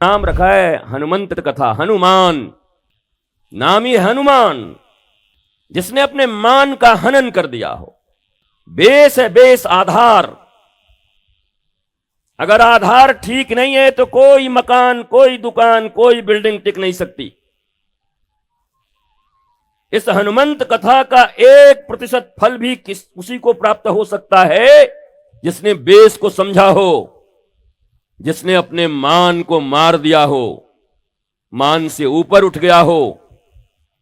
नाम रखा है हनुमंत कथा। हनुमान नाम ही हनुमान, जिसने अपने मान का हनन कर दिया हो। बेस है, बेस आधार। अगर आधार ठीक नहीं है तो कोई मकान, कोई दुकान, कोई बिल्डिंग टिक नहीं सकती। इस हनुमंत कथा का 1% फल भी उसी को प्राप्त हो सकता है जिसने बेस को समझा हो, जिसने अपने मान को मार दिया हो, मान से ऊपर उठ गया हो।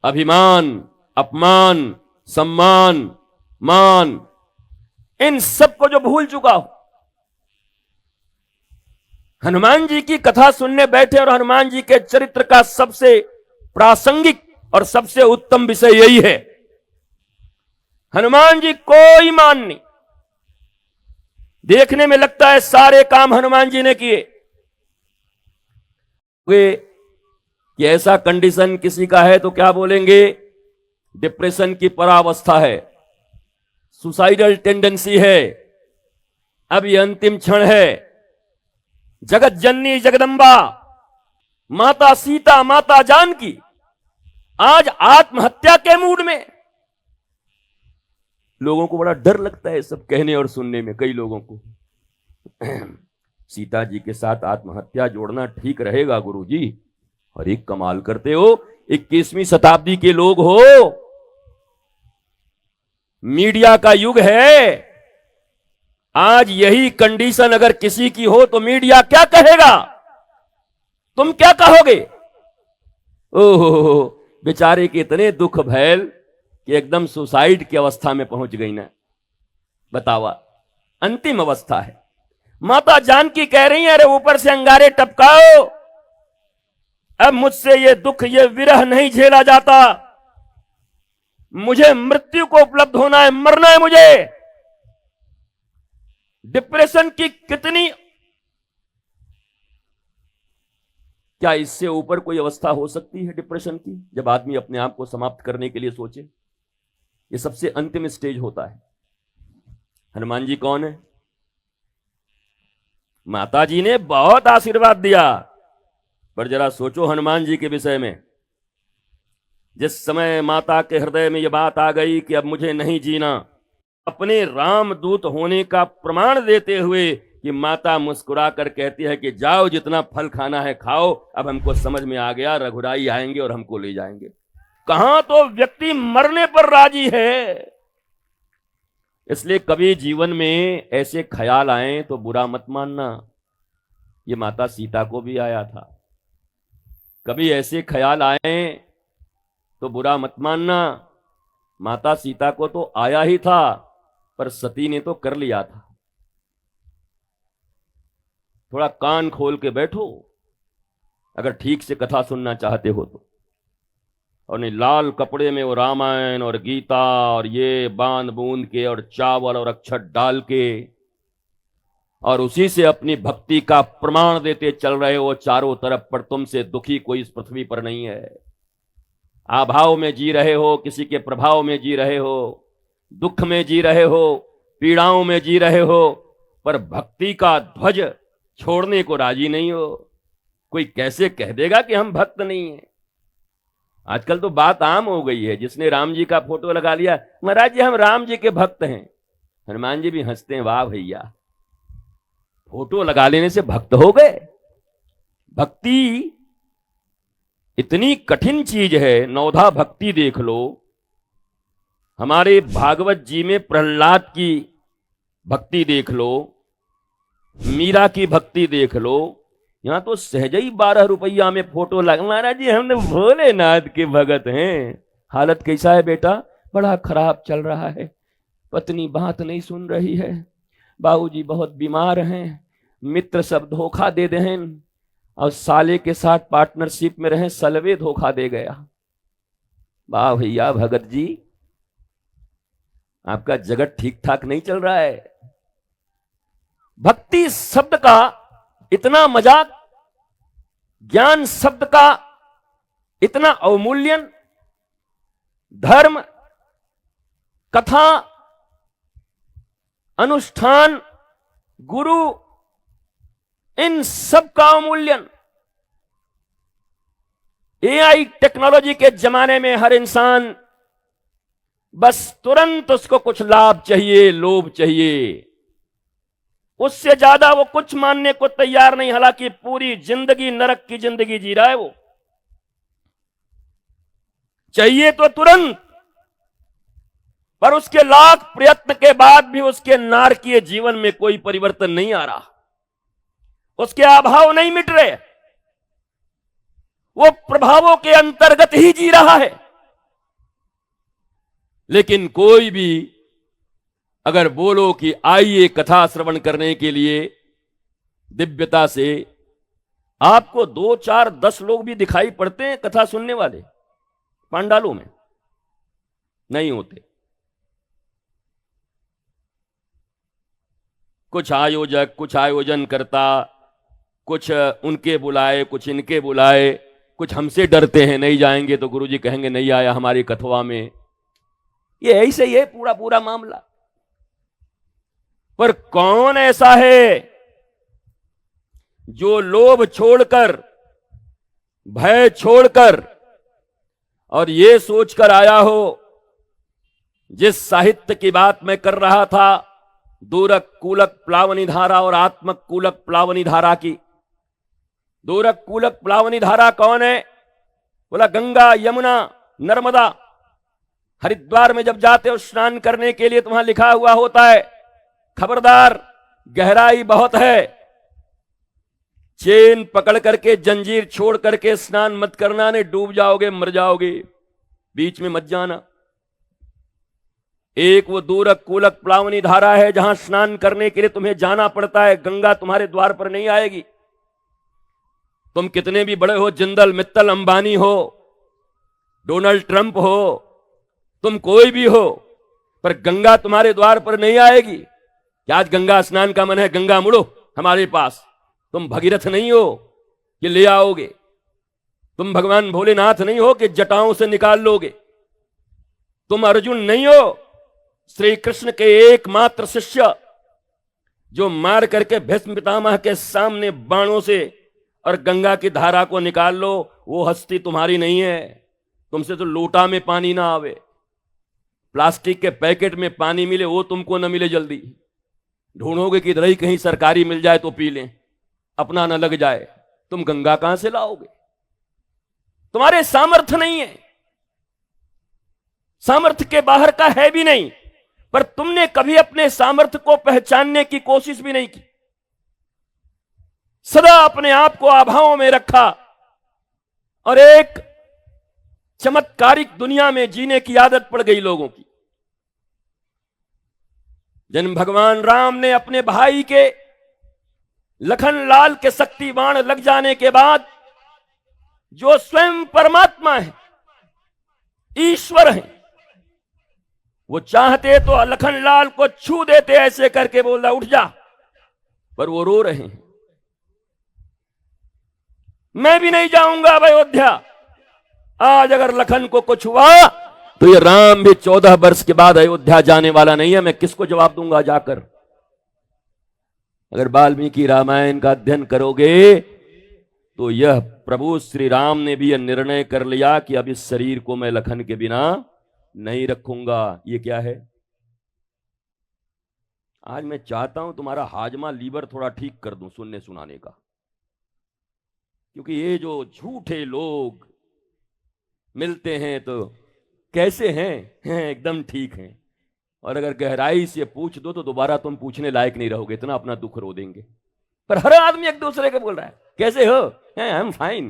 अभिमान, अपमान, सम्मान, मान, इन सबको जो भूल चुका हो। हनुमान जी की कथा सुनने बैठे और हनुमान जी के चरित्र का सबसे प्रासंगिक और सबसे उत्तम विषय यही है। हनुमान जी कोई मान नहीं। देखने में लगता है सारे काम हनुमान जी ने किए। कि ऐसा कंडीशन किसी का है तो क्या बोलेंगे? डिप्रेशन की परावस्था है, सुसाइडल टेंडेंसी है, अब ये अंतिम क्षण है। जगत जननी जगदंबा माता सीता, माता जानकी आज आत्महत्या के मूड में। लोगों को बड़ा डर लगता है सब कहने और सुनने में, कई लोगों को। सीता जी के साथ आत्महत्या जोड़ना ठीक रहेगा गुरुजी? अरे कमाल करते हो, 21वीं शताब्दी के लोग हो, मीडिया का युग है। आज यही कंडीशन अगर किसी की हो तो मीडिया क्या कहेगा? तुम क्या कहोगे? ओहो, बेचारे के इतने दुख भैल कि एकदम सुसाइड की अवस्था में पहुंच गई ना। बतावा, अंतिम अवस्था है। माता जानकी कह रही है, अरे ऊपर से अंगारे टपकाओ, अब मुझसे ये दुख, ये विरह नहीं झेला जाता, मुझे मृत्यु को उपलब्ध होना है, मरना है मुझे। डिप्रेशन की कितनी, क्या इससे ऊपर कोई अवस्था हो सकती है डिप्रेशन की, जब आदमी अपने आप को समाप्त करने के लिए सोचे? ये सबसे अंतिम स्टेज होता है। हनुमान जी कौन है? माता जी ने बहुत आशीर्वाद दिया, पर जरा सोचो हनुमान जी के विषय में। जिस समय माता के हृदय में यह बात आ गई कि अब मुझे नहीं जीना, अपने रामदूत होने का प्रमाण देते हुए कि माता मुस्कुरा कर कहती है कि जाओ, जितना फल खाना है खाओ, अब हमको समझ में आ गया, रघुराई आएंगे और हमको ले जाएंगे। कहां तो व्यक्ति मरने पर राजी है। इसलिए कभी जीवन में ऐसे ख्याल आए तो बुरा मत मानना। ये माता सीता को भी आया था। कभी ऐसे ख्याल आए तो बुरा मत मानना। माता सीता को तो आया ही था, पर सती ने तो कर लिया था। थोड़ा कान खोल के बैठो अगर ठीक से कथा सुनना चाहते हो तो। और नहीं लाल कपड़े में वो रामायण और गीता और ये बांध बूंद के और चावल और अक्षत डाल के और उसी से अपनी भक्ति का प्रमाण देते चल रहे हो चारों तरफ, पर तुमसे दुखी कोई इस पृथ्वी पर नहीं है। अभाव में जी रहे हो, किसी के प्रभाव में जी रहे हो, दुख में जी रहे हो, पीड़ाओं में जी रहे हो, पर भक्ति का ध्वज छोड़ने को राजी नहीं हो। कोई कैसे कह देगा कि हम भक्त नहीं हैं? आजकल तो बात आम हो गई है, जिसने राम जी का फोटो लगा लिया, महाराज जी हम राम जी के भक्त हैं। हनुमान जी भी हंसते हैं, वाह भैया, फोटो लगा लेने से भक्त हो गए? भक्ति इतनी कठिन चीज है। नौधा भक्ति देख लो, हमारे भागवत जी में प्रहलाद की भक्ति देख लो, मीरा की भक्ति देख लो। यहां तो सहज ही 12 रुपया में फोटो लगा। महाराज जी हमने भोलेनाथ के भगत हैं। हालत कैसा है बेटा? बड़ा खराब चल रहा है, पत्नी बात नहीं सुन रही है, बाबूजी बहुत बीमार हैं, मित्र सब धोखा दे दे हैं, और साले के साथ पार्टनरशिप में रहे, सलवे धोखा दे गया। वाह भैया भगत जी, आपका जगत ठीक ठाक नहीं चल रहा है। भक्ति शब्द का इतना मजाक, ज्ञान शब्द का इतना अवमूल्यन, धर्म, कथा, अनुष्ठान, गुरु, इन सब का अवमूल्यन एआई टेक्नोलॉजी के जमाने में हर इंसान बस तुरंत उसको कुछ लाभ चाहिए, लोभ चाहिए, उससे ज्यादा वो कुछ मानने को तैयार नहीं। हालांकि पूरी जिंदगी नरक की जिंदगी जी रहा है वो। चाहिए तो तुरंत, पर उसके लाख प्रयत्न के बाद भी उसके नारकीय जीवन में कोई परिवर्तन नहीं आ रहा, उसके अभाव नहीं मिट रहे, वो प्रभावों के अंतर्गत ही जी रहा है। लेकिन कोई भी अगर बोलो कि आइए कथा श्रवण करने के लिए दिव्यता से, आपको 2, 4, 10 लोग भी दिखाई पड़ते हैं कथा सुनने वाले पांडालों में? नहीं होते। कुछ आयोजक, कुछ आयोजन करता, कुछ उनके बुलाए, कुछ इनके बुलाए, कुछ हमसे डरते हैं नहीं जाएंगे तो गुरुजी कहेंगे नहीं आया हमारी कथवा में। ये ऐसे ही है पूरा पूरा मामला। पर कौन ऐसा है जो लोभ छोड़कर, भय छोड़कर और ये सोचकर आया हो, जिस साहित्य की बात मैं कर रहा था, दूरक कूलक प्लावनी धारा और आत्मक कूलक प्लावनी धारा की। दूरक कूलक प्लावनी धारा कौन है? बोला गंगा, यमुना, नर्मदा। हरिद्वार में जब जाते हो स्नान करने के लिए तो वहां लिखा हुआ होता है, खबरदार गहराई बहुत है, चेन पकड़ करके, जंजीर छोड़ करके स्नान मत करना, नहीं डूब जाओगे, मर जाओगे, बीच में मत जाना। एक वो दूरक कूलक प्लावनी धारा है जहां स्नान करने के लिए तुम्हें जाना पड़ता है, गंगा तुम्हारे द्वार पर नहीं आएगी। तुम कितने भी बड़े हो, जिंदल मित्तल अंबानी हो, डोनाल्ड ट्रंप हो, तुम कोई भी हो, पर गंगा तुम्हारे द्वार पर नहीं आएगी। कि आज गंगा स्नान का मन है, गंगा मुड़ो हमारे पास। तुम भगीरथ नहीं हो कि ले आओगे, तुम भगवान भोलेनाथ नहीं हो कि जटाओं से निकाल लोगे, तुम अर्जुन नहीं हो, श्री कृष्ण के एकमात्र शिष्य जो मार करके भीष्म पितामह के सामने बाणों से और गंगा की धारा को निकाल लो। वो हस्ती तुम्हारी नहीं है। तुमसे तो लोटा में पानी ना आवे, प्लास्टिक के पैकेट में पानी मिले वो तुमको न मिले, जल्दी ढूंढोगे कि इधर ही कहीं सरकारी मिल जाए तो पी लें, अपना न लग जाए। तुम गंगा कहां से लाओगे? तुम्हारे सामर्थ्य नहीं है, सामर्थ्य के बाहर का है भी नहीं, पर तुमने कभी अपने सामर्थ्य को पहचानने की कोशिश भी नहीं की। सदा अपने आप को अभावों में रखा और एक चमत्कारिक दुनिया में जीने की आदत पड़ गई लोगों की। जन भगवान राम ने अपने भाई के लखन लाल के शक्ति बाण लग जाने के बाद, जो स्वयं परमात्मा है, ईश्वर है, वो चाहते तो लखन लाल को छू देते, ऐसे करके बोला उठ जा, पर वो रो रहे हैं, मैं भी नहीं जाऊंगा अब अयोध्या। आज अगर लखन को कुछ हुआ तो ये राम भी 14 वर्ष के बाद अयोध्या जाने वाला नहीं है। मैं किसको जवाब दूंगा जाकर? अगर वाल्मीकि रामायण का अध्ययन करोगे तो यह प्रभु श्री राम ने भी यह निर्णय कर लिया कि अब इस शरीर को मैं लखन के बिना नहीं रखूंगा। ये क्या है? आज मैं चाहता हूं तुम्हारा हाजमा, लीवर थोड़ा ठीक कर दूं सुनने सुनाने का, क्योंकि ये जो झूठे लोग मिलते हैं तो कैसे हैं एकदम ठीक हैं, और अगर गहराई से पूछ दो तो दोबारा तुम पूछने लायक नहीं रहोगे, इतना अपना दुख रो देंगे। पर हर आदमी एक दूसरे को बोल रहा है कैसे हो? I am fine,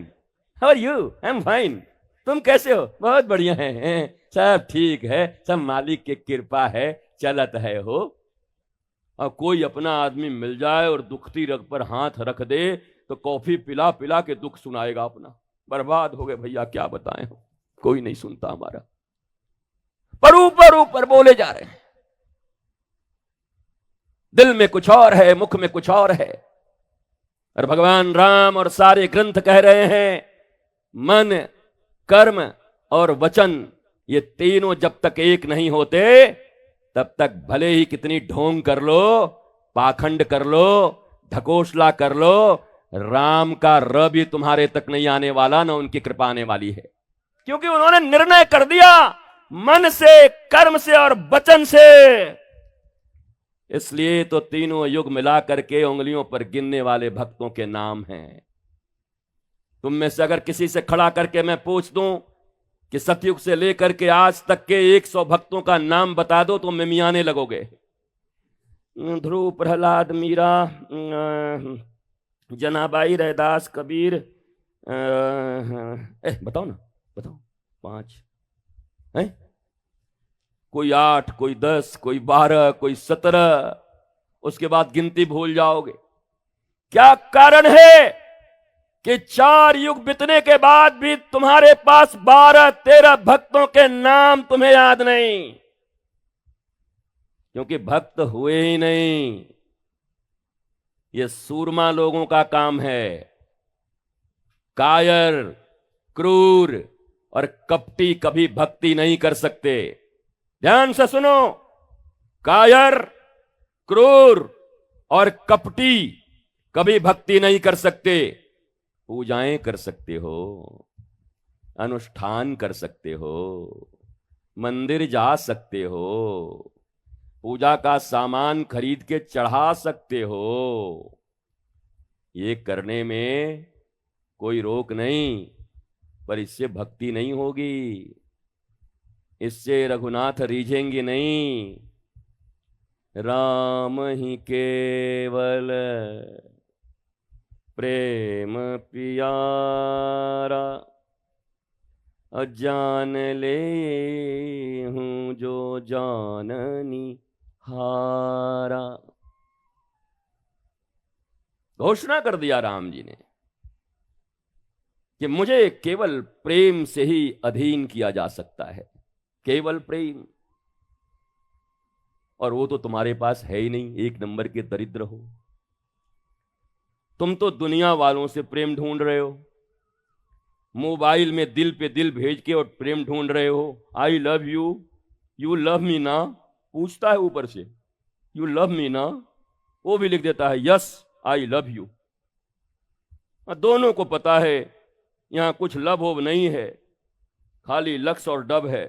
how are you? I am fine. तुम कैसे हो? बहुत बढ़िया है, सब ठीक है, सब मालिक की कृपा है, चलत है हो। और कोई अपना आदमी मिल जाए और दुखती रग पर हाथ रख दे तो कॉफी पिला पिला के दुख सुनाएगा अपना। बर्बाद हो गए भैया, क्या बताएं, कोई नहीं सुनता हमारा। पर ऊपर ऊपर बोले जा रहे हैं, दिल में कुछ और है, मुख में कुछ और है। और भगवान राम और सारे ग्रंथ कह रहे हैं मन, कर्म और वचन, ये तीनों जब तक एक नहीं होते तब तक भले ही कितनी ढोंग कर लो, पाखंड कर लो, ढकोसला कर लो, राम का र भी तुम्हारे तक नहीं आने वाला, ना उनकी कृपा आने वाली है, क्योंकि उन्होंने निर्णय कर दिया मन से, कर्म से और वचन से। इसलिए तो तीनों युग मिला करके उंगलियों पर गिनने वाले भक्तों के नाम हैं। तुम में से अगर किसी से खड़ा करके मैं पूछ दूं कि सतयुग से लेकर के आज तक के 100 भक्तों का नाम बता दो तो मिमियाने लगोगे। ध्रुव, प्रहलाद, मीरा, जनाबाई, रैदास, कबीर, बताओ ना, बताओ। 5 है, कोई 8, कोई 10, कोई 12, कोई 17, उसके बाद गिनती भूल जाओगे। क्या कारण है कि 4 युग बीतने के बाद भी तुम्हारे पास 12-13 भक्तों के नाम तुम्हें याद नहीं? क्योंकि भक्त हुए ही नहीं। ये सूरमा लोगों का काम है। कायर, क्रूर और कपटी कभी भक्ति नहीं कर सकते। ध्यान से सुनो, कायर, क्रूर और कपटी कभी भक्ति नहीं कर सकते। पूजाएं कर सकते हो, अनुष्ठान कर सकते हो, मंदिर जा सकते हो, पूजा का सामान खरीद के चढ़ा सकते हो, ये करने में कोई रोक नहीं, पर इससे भक्ति नहीं होगी, इससे रघुनाथ रीझेंगे नहीं। राम ही केवल प्रेम पियारा, अजान ले हूं जो जाननी हारा। घोषणा कर दिया राम जी ने कि मुझे केवल प्रेम से ही अधीन किया जा सकता है, केवल प्रेम। और वो तो तुम्हारे पास है ही नहीं, 1 नंबर के दरिद्र हो। तुम तो दुनिया वालों से प्रेम ढूंढ रहे हो, मोबाइल में दिल पे दिल भेज के और प्रेम ढूंढ रहे हो। I love you, you love me ना, पूछता है ऊपर से, यू लव मी ना, वो भी लिख देता है यस आई लव यू। दोनों को पता है यहां कुछ लव होव नहीं है, खाली लक्स और डब है,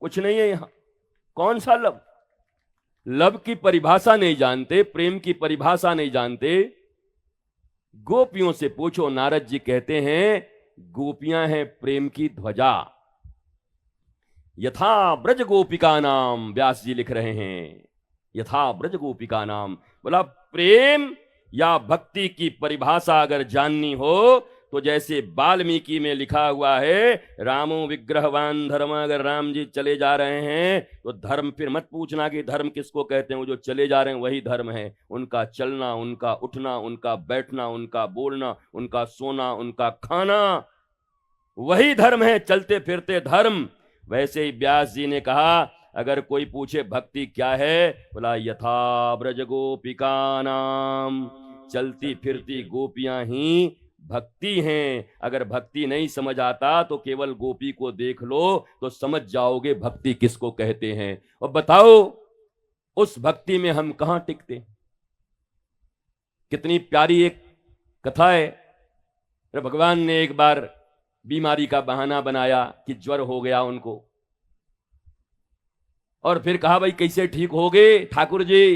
कुछ नहीं है यहां। कौन सा लव? लव की परिभाषा नहीं जानते, प्रेम की परिभाषा नहीं जानते। गोपियों से पूछो, नारद जी कहते हैं गोपियां हैं प्रेम की ध्वजा। यथा ब्रज गोपिका नाम, व्यास जी लिख रहे हैं, यथा ब्रज गोपिका नाम। बोला प्रेम या भक्ति की परिभाषा अगर जाननी हो तो जैसे वाल्मीकि में लिखा हुआ है, रामो विग्रहवान धर्म। अगर राम जी चले जा रहे हैं तो धर्म फिर मत पूछना कि धर्म किसको कहते हैं, वो जो चले जा रहे हैं वही धर्म है। उनका चलना, उनका उठना, उनका बैठना, उनका बोलना, उनका सोना, उनका खाना, वही धर्म है, चलते फिरते धर्म। वैसे ही व्यास जी ने कहा अगर कोई पूछे भक्ति क्या है, बोला यथा ब्रज गोपिका नाम, चलती फिरती गोपियां ही भक्ति हैं। अगर भक्ति नहीं समझ आता तो केवल गोपी को देख लो तो समझ जाओगे भक्ति किसको कहते हैं। और बताओ उस भक्ति में हम कहां टिकते। कितनी प्यारी एक कथा है। भगवान ने एक बार बीमारी का बहाना बनाया कि ज्वर हो गया उनको, और फिर कहा भाई कैसे ठीक हो गए ठाकुर जी?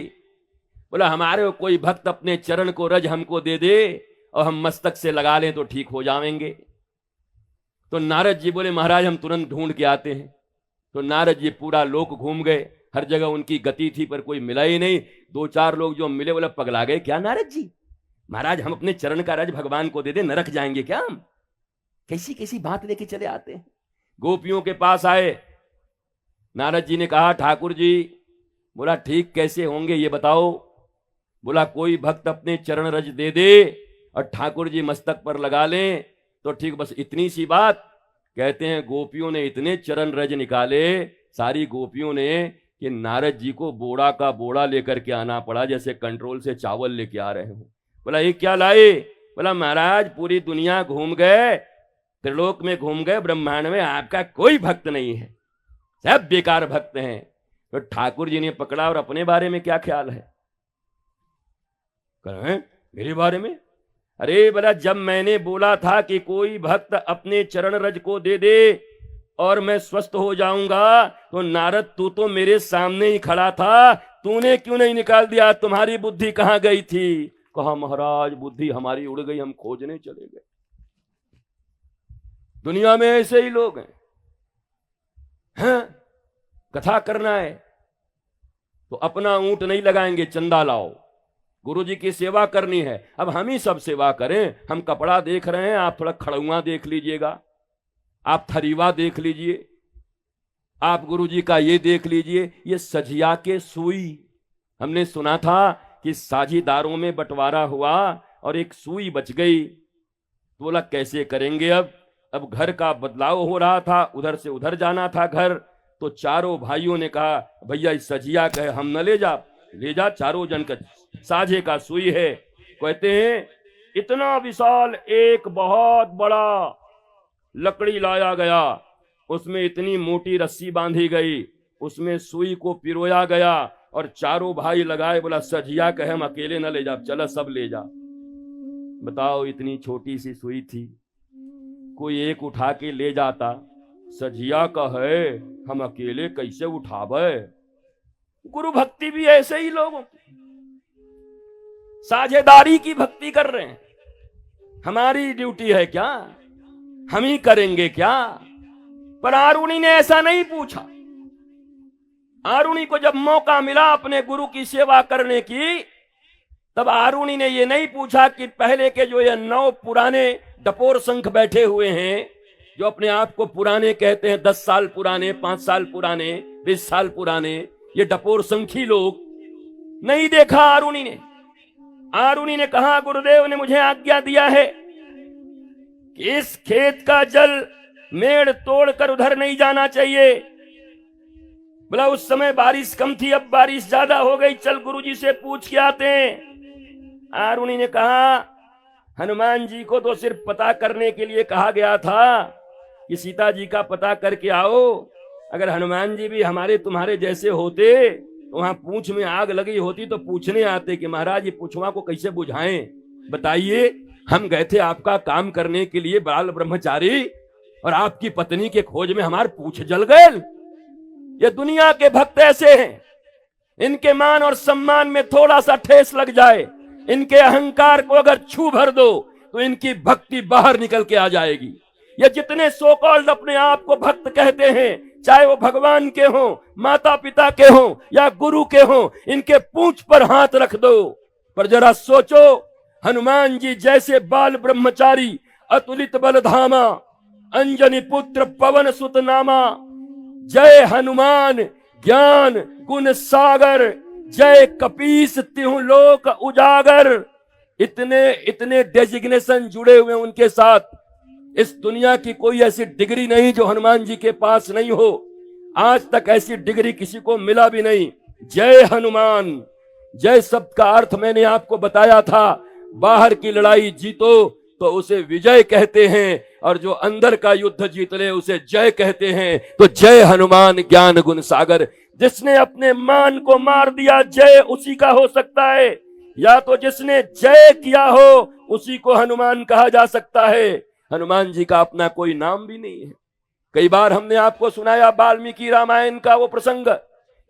बोला हमारे कोई भक्त अपने चरण को रज हमको दे दे और हम मस्तक से लगा लें तो ठीक हो जाएंगे। तो नारद जी बोले महाराज हम तुरंत ढूंढ के आते हैं। तो नारद जी पूरा लोक घूम गए, हर जगह उनकी गति थी पर कोई मिला ही नहीं। 2-4 लोग जो मिले बोले पगला गए क्या नारद जी? महाराज हम अपने चरण का रज भगवान को दे दे, नरक जाएंगे क्या हम? कैसी कैसी बात लेके चले आते हैं। गोपियों के पास आए, नारद जी ने कहा ठाकुर जी, बोला ठीक कैसे होंगे ये बताओ। बोला कोई भक्त अपने चरण रज दे दे और ठाकुर जी मस्तक पर लगा लें तो ठीक, बस इतनी सी बात। कहते हैं गोपियों ने इतने चरण रज निकाले सारी गोपियों ने कि नारद जी को बोड़ा का बोड़ा लेकर के आना पड़ा, जैसे कंट्रोल से चावल लेके आ रहे हो। बोला ये क्या लाए? बोला महाराज पूरी दुनिया घूम गए, त्रिलोक में घूम गए, ब्रह्मांड में आपका कोई भक्त नहीं है, सब बेकार भक्त हैं। तो ठाकुर जी ने पकड़ा और अपने बारे में क्या ख्याल है? कहें मेरे बारे में? अरे बोला, जब मैंने बोला था कि कोई भक्त अपने चरण रज को दे दे और मैं स्वस्थ हो जाऊंगा, तो नारद तू तो मेरे सामने ही खड़ा था, तूने क्यों नहीं निकाल दिया? तुम्हारी बुद्धि कहां गई थी? कहा, महाराज बुद्धि हमारी उड़ गई, हम खोजने चले गए। दुनिया में ऐसे ही लोग हैं। कथा करना है तो अपना ऊंट नहीं लगाएंगे, चंदा लाओ। गुरु जी की सेवा करनी है, अब हम ही सब सेवा करें। हम कपड़ा देख रहे हैं, आप थोड़ा खड़ुआ देख लीजिएगा, आप थरीवा देख लीजिए, आप गुरु जी का ये देख लीजिए। ये सजिया के सुई, हमने सुना था कि साझीदारों में बंटवारा हुआ और एक सुई बच गई। तो बोला कैसे करेंगे? अब घर का बदलाव हो रहा था, उधर से उधर जाना था घर। तो चारों भाइयों ने कहा, भैया इस सजिया कहे हम न ले जा, चारों जन का साझे का सुई है। कहते हैं इतना विशाल एक बहुत बड़ा लकड़ी लाया गया, उसमें इतनी मोटी रस्सी बांधी गई, उसमें सुई को पिरोया गया और चारों भाई लगाए। बोला सजिया कहे हम अकेले न ले जा, चला सब ले जा। बताओ, इतनी छोटी सी सुई थी, कोई एक उठा के ले जाता। सजिया का है, हम अकेले कैसे उठावे? गुरु भक्ति भी ऐसे ही लोगों की, साझेदारी की भक्ति कर रहे हैं। हमारी ड्यूटी है क्या? हम ही करेंगे क्या? पर आरुणि ने ऐसा नहीं पूछा। आरुणि को जब मौका मिला अपने गुरु की सेवा करने की, तब आरुणि ने ये नहीं पूछा कि पहले के जो ये 9 पुराने डपोर संख बैठे हुए हैं, जो अपने आप को पुराने कहते हैं, 10 साल पुराने, 5 साल पुराने, 20 साल पुराने, ये डपोर संखी लोग, नहीं देखा आरुणि ने। आरुणि ने कहा, गुरुदेव ने मुझे आज्ञा दिया है कि इस खेत का जल मेड़ तोड़कर उधर नहीं जाना चाहिए। बोला उस समय बारिश कम थी, अब बारिश ज्यादा हो गई, चल गुरुजी से पूछ के आते हैं। आरुणि ने कहा, हनुमान जी को तो सिर्फ पता करने के लिए कहा गया था कि सीता जी का पता करके आओ। अगर हनुमान जी भी हमारे तुम्हारे जैसे होते तो वहां पूंछ में आग लगी होती तो पूछने आते कि महाराज ये पूछवा को कैसे बुझाएं, बताइए। हम गए थे आपका काम करने के लिए, बाल ब्रह्मचारी, और आपकी पत्नी के खोज में हमारे पूछ जल गए। ये दुनिया के भक्त ऐसे हैं, इनके मान और सम्मान में थोड़ा सा ठेस लग जाए, इनके अहंकार को अगर छू भर दो तो इनकी भक्ति बाहर निकल के आ जाएगी। ये जितने सो कॉल्ड अपने आप को भक्त कहते हैं, चाहे वो भगवान के हों, माता पिता के हों या गुरु के हों, इनके पूंछ पर हाथ रख दो। पर जरा सोचो, हनुमान जी जैसे बाल ब्रह्मचारी, अतुलित बलधामा, अंजनी पुत्र पवन सुत नामा, जय हनुमान ज्ञान गुण सागर, जय कपीस तिहु लोक उजागर। इतने इतने डेजिग्नेशन जुड़े हुए उनके साथ। इस दुनिया की कोई ऐसी डिग्री नहीं जो हनुमान जी के पास नहीं हो। आज तक ऐसी डिग्री किसी को मिला भी नहीं। जय हनुमान। जय शब्द का अर्थ मैंने आपको बताया था। बाहर की लड़ाई जीतो तो उसे विजय कहते हैं, और जो अंदर का युद्ध जीत ले उसे जय कहते हैं। तो जय हनुमान ज्ञान गुण सागर। जिसने अपने मान को मार दिया, जय उसी का हो सकता है, या तो जिसने जय किया हो उसी को हनुमान कहा जा सकता है। हनुमान जी का अपना कोई नाम भी नहीं है। कई बार हमने आपको सुनाया वाल्मीकि रामायण का वो प्रसंग,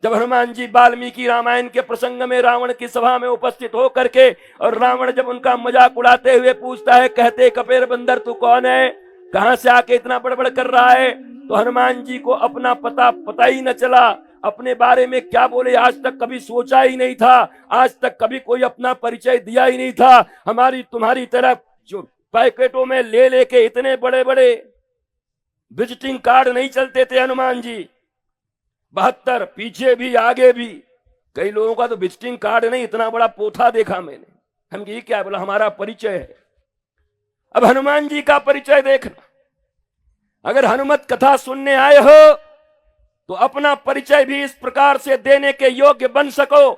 जब हनुमान जी वाल्मीकि रामायण के प्रसंग में रावण की सभा में उपस्थित हो करके, और रावण जब उनका मजाक उड़ाते हुए पूछता है, कहते कपेर बंदर तू कौन है, कहां से आके इतना बड़बड़ कर रहा है, तो हनुमान जी को अपना पता ही न चला। अपने बारे में क्या बोले आज तक कभी सोचा ही नहीं था, आज तक कभी कोई अपना परिचय दिया ही नहीं था। हमारी तुम्हारी तरफ जो पैकेटों में ले लेके इतने बड़े बड़े विजिटिंग कार्ड नहीं चलते थे हनुमान जी। 72 पीछे भी आगे भी। कई लोगों का तो विजिटिंग कार्ड नहीं, इतना बड़ा पोथा देखा मैंने। हम ये क्या बोला, हमारा परिचय है। अब हनुमान जी का परिचय देखना। अगर हनुमत कथा सुनने आए हो तो अपना परिचय भी इस प्रकार से देने के योग्य बन सको,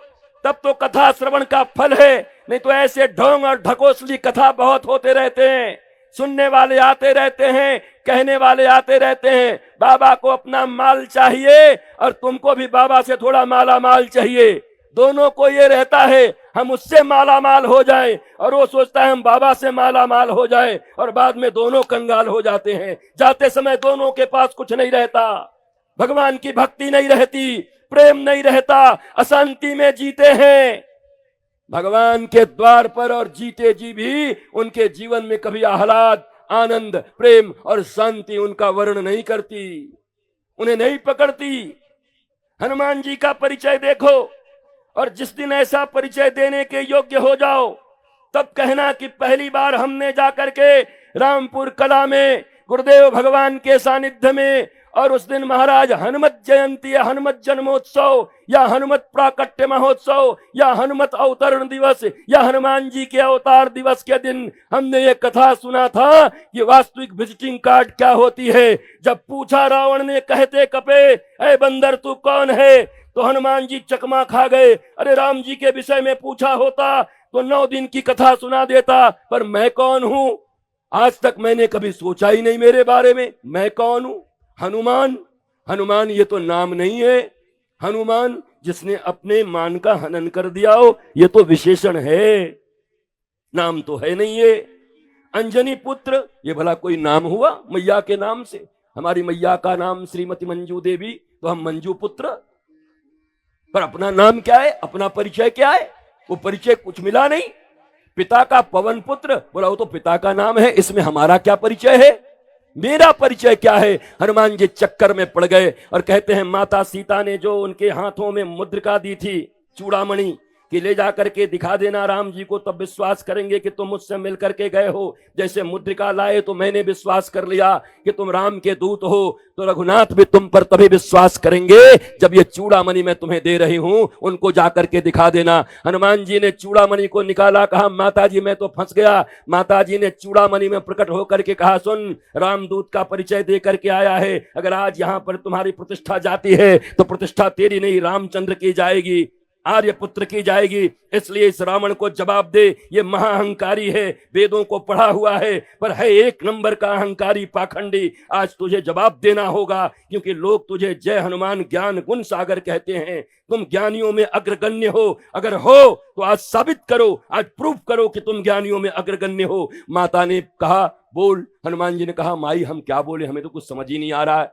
तब तो कथा श्रवण का फल है। नहीं तो ऐसे ढोंग और ढकोसली कथा बहुत होते रहते हैं। सुनने वाले आते रहते हैं, कहने वाले आते रहते हैं, बाबा को अपना माल चाहिए और तुमको भी बाबा से थोड़ा माला माल चाहिए। दोनों को ये रहता है हम उससे माला माल हो जाए, और वो सोचता है हम बाबा से माला माल हो जाए, और बाद में दोनों कंगाल हो जाते हैं। जाते समय दोनों के पास कुछ नहीं रहता, भगवान की भक्ति नहीं रहती, प्रेम नहीं रहता, अशांति में जीते हैं भगवान के द्वार पर, और जीते जी भी उनके जीवन में कभी आह्लाद, आनंद, प्रेम और शांति उनका वर्ण नहीं करती, उन्हें नहीं पकड़ती। हनुमान जी का परिचय देखो, और जिस दिन ऐसा परिचय देने के योग्य हो जाओ तब कहना कि पहली बार हमने जाकर के रामपुर कला में गुरुदेव भगवान के सानिध्य में, और उस दिन महाराज हनुमत जयंती या हनुमत जन्मोत्सव या हनुमत प्राकट्य महोत्सव या हनुमत अवतरण दिवस या हनुमान जी के अवतार दिवस के दिन हमने ये कथा सुना था कि वास्तविक विजिटिंग कार्ड क्या होती है। जब पूछा रावण ने कहते कपे, ऐ बंदर तू कौन है, तो हनुमान जी चकमा खा गए। अरे राम जी के विषय में पूछा होता तो 9 दिन की कथा सुना देता, पर मैं कौन हूं, आज तक मैंने कभी सोचा ही नहीं मेरे बारे में, मैं कौन हूं। हनुमान, हनुमान ये तो नाम नहीं है, हनुमान जिसने अपने मान का हनन कर दिया हो ये तो विशेषण है, नाम तो है नहीं ये। अंजनी पुत्र, ये भला कोई नाम हुआ मैया के नाम से? हमारी मैया का नाम श्रीमती मंजू देवी, तो हम मंजू पुत्र, पर अपना नाम क्या है, अपना परिचय क्या है? वो परिचय कुछ मिला नहीं। पिता का पवन पुत्र, बोला वो तो पिता का नाम है, इसमें हमारा क्या परिचय है, मेरा परिचय क्या है? हनुमान जी चक्कर में पड़ गए और कहते हैं माता सीता ने जो उनके हाथों में मुद्रिका दी थी चूड़ामणि कि ले जा करके दिखा देना राम जी को, तब विश्वास करेंगे कि तुम मुझसे मिल करके गए हो। जैसे मुद्रिका लाए तो मैंने विश्वास कर लिया कि तुम राम के दूत हो, तो रघुनाथ भी तुम पर तभी विश्वास करेंगे जब ये चूड़ामणि मैं तुम्हें दे रही हूं, उनको जाकर के दिखा देना। हनुमान जी ने चूड़ामणि को निकाला, कहा माता जी मैं तो फंस गया। माता जी ने चूड़ामणि में प्रकट होकर के कहा सुन, रामदूत का परिचय दे करके आया है, अगर आज यहां पर तुम्हारी प्रतिष्ठा जाती है तो प्रतिष्ठा तेरी नहीं रामचंद्र की जाएगी, आर्यपुत्र की जाएगी। इसलिए इस रावण को जवाब दे, ये महाअहंकारी है, वेदों को पढ़ा हुआ है पर है 1 नंबर का अहंकारी पाखंडी। आज तुझे जवाब देना होगा, क्योंकि लोग तुझे जय हनुमान ज्ञान गुण सागर कहते हैं। तुम ज्ञानियों में अग्रगण्य हो, अगर हो तो आज साबित करो, आज प्रूफ करो कि तुम ज्ञानियों में अग्रगण्य हो। माता ने कहा बोल। हनुमान जी ने कहा माई हम क्या बोले, हमें तो कुछ समझ ही नहीं आ रहा है,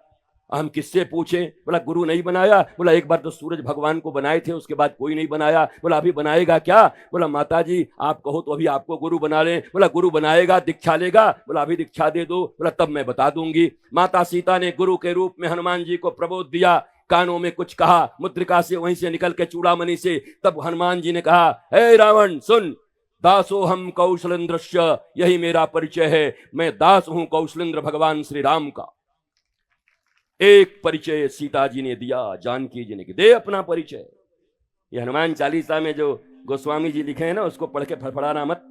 हम किससे पूछें। बोला गुरु नहीं बनाया। बोला एक बार तो सूरज भगवान को बनाए थे, उसके बाद कोई नहीं बनाया। बोला अभी बनाएगा क्या? बोला माता जी आप कहो तो अभी आपको गुरु बना लें। बोला गुरु बनाएगा, दीक्षा लेगा? बोला अभी दीक्षा दे दो। बोला तब मैं बता दूंगी। माता सीता ने गुरु के रूप में हनुमान जी को प्रबोध दिया, कानों में कुछ कहा, मुद्रिका से वहीं से निकल के चूड़ामणि से। तब हनुमान जी ने कहा हे रावण सुन, दासो हम कौशलेंद्रस्य, यही मेरा परिचय है, मैं दास हूं कौशलेंद्र भगवान श्री राम का। एक परिचय सीता जी ने दिया, जानकी जी ने दे अपना परिचय। ये हनुमान चालीसा में जो गोस्वामी जी लिखे हैं ना, उसको पढ़ के फड़फड़ाना मत।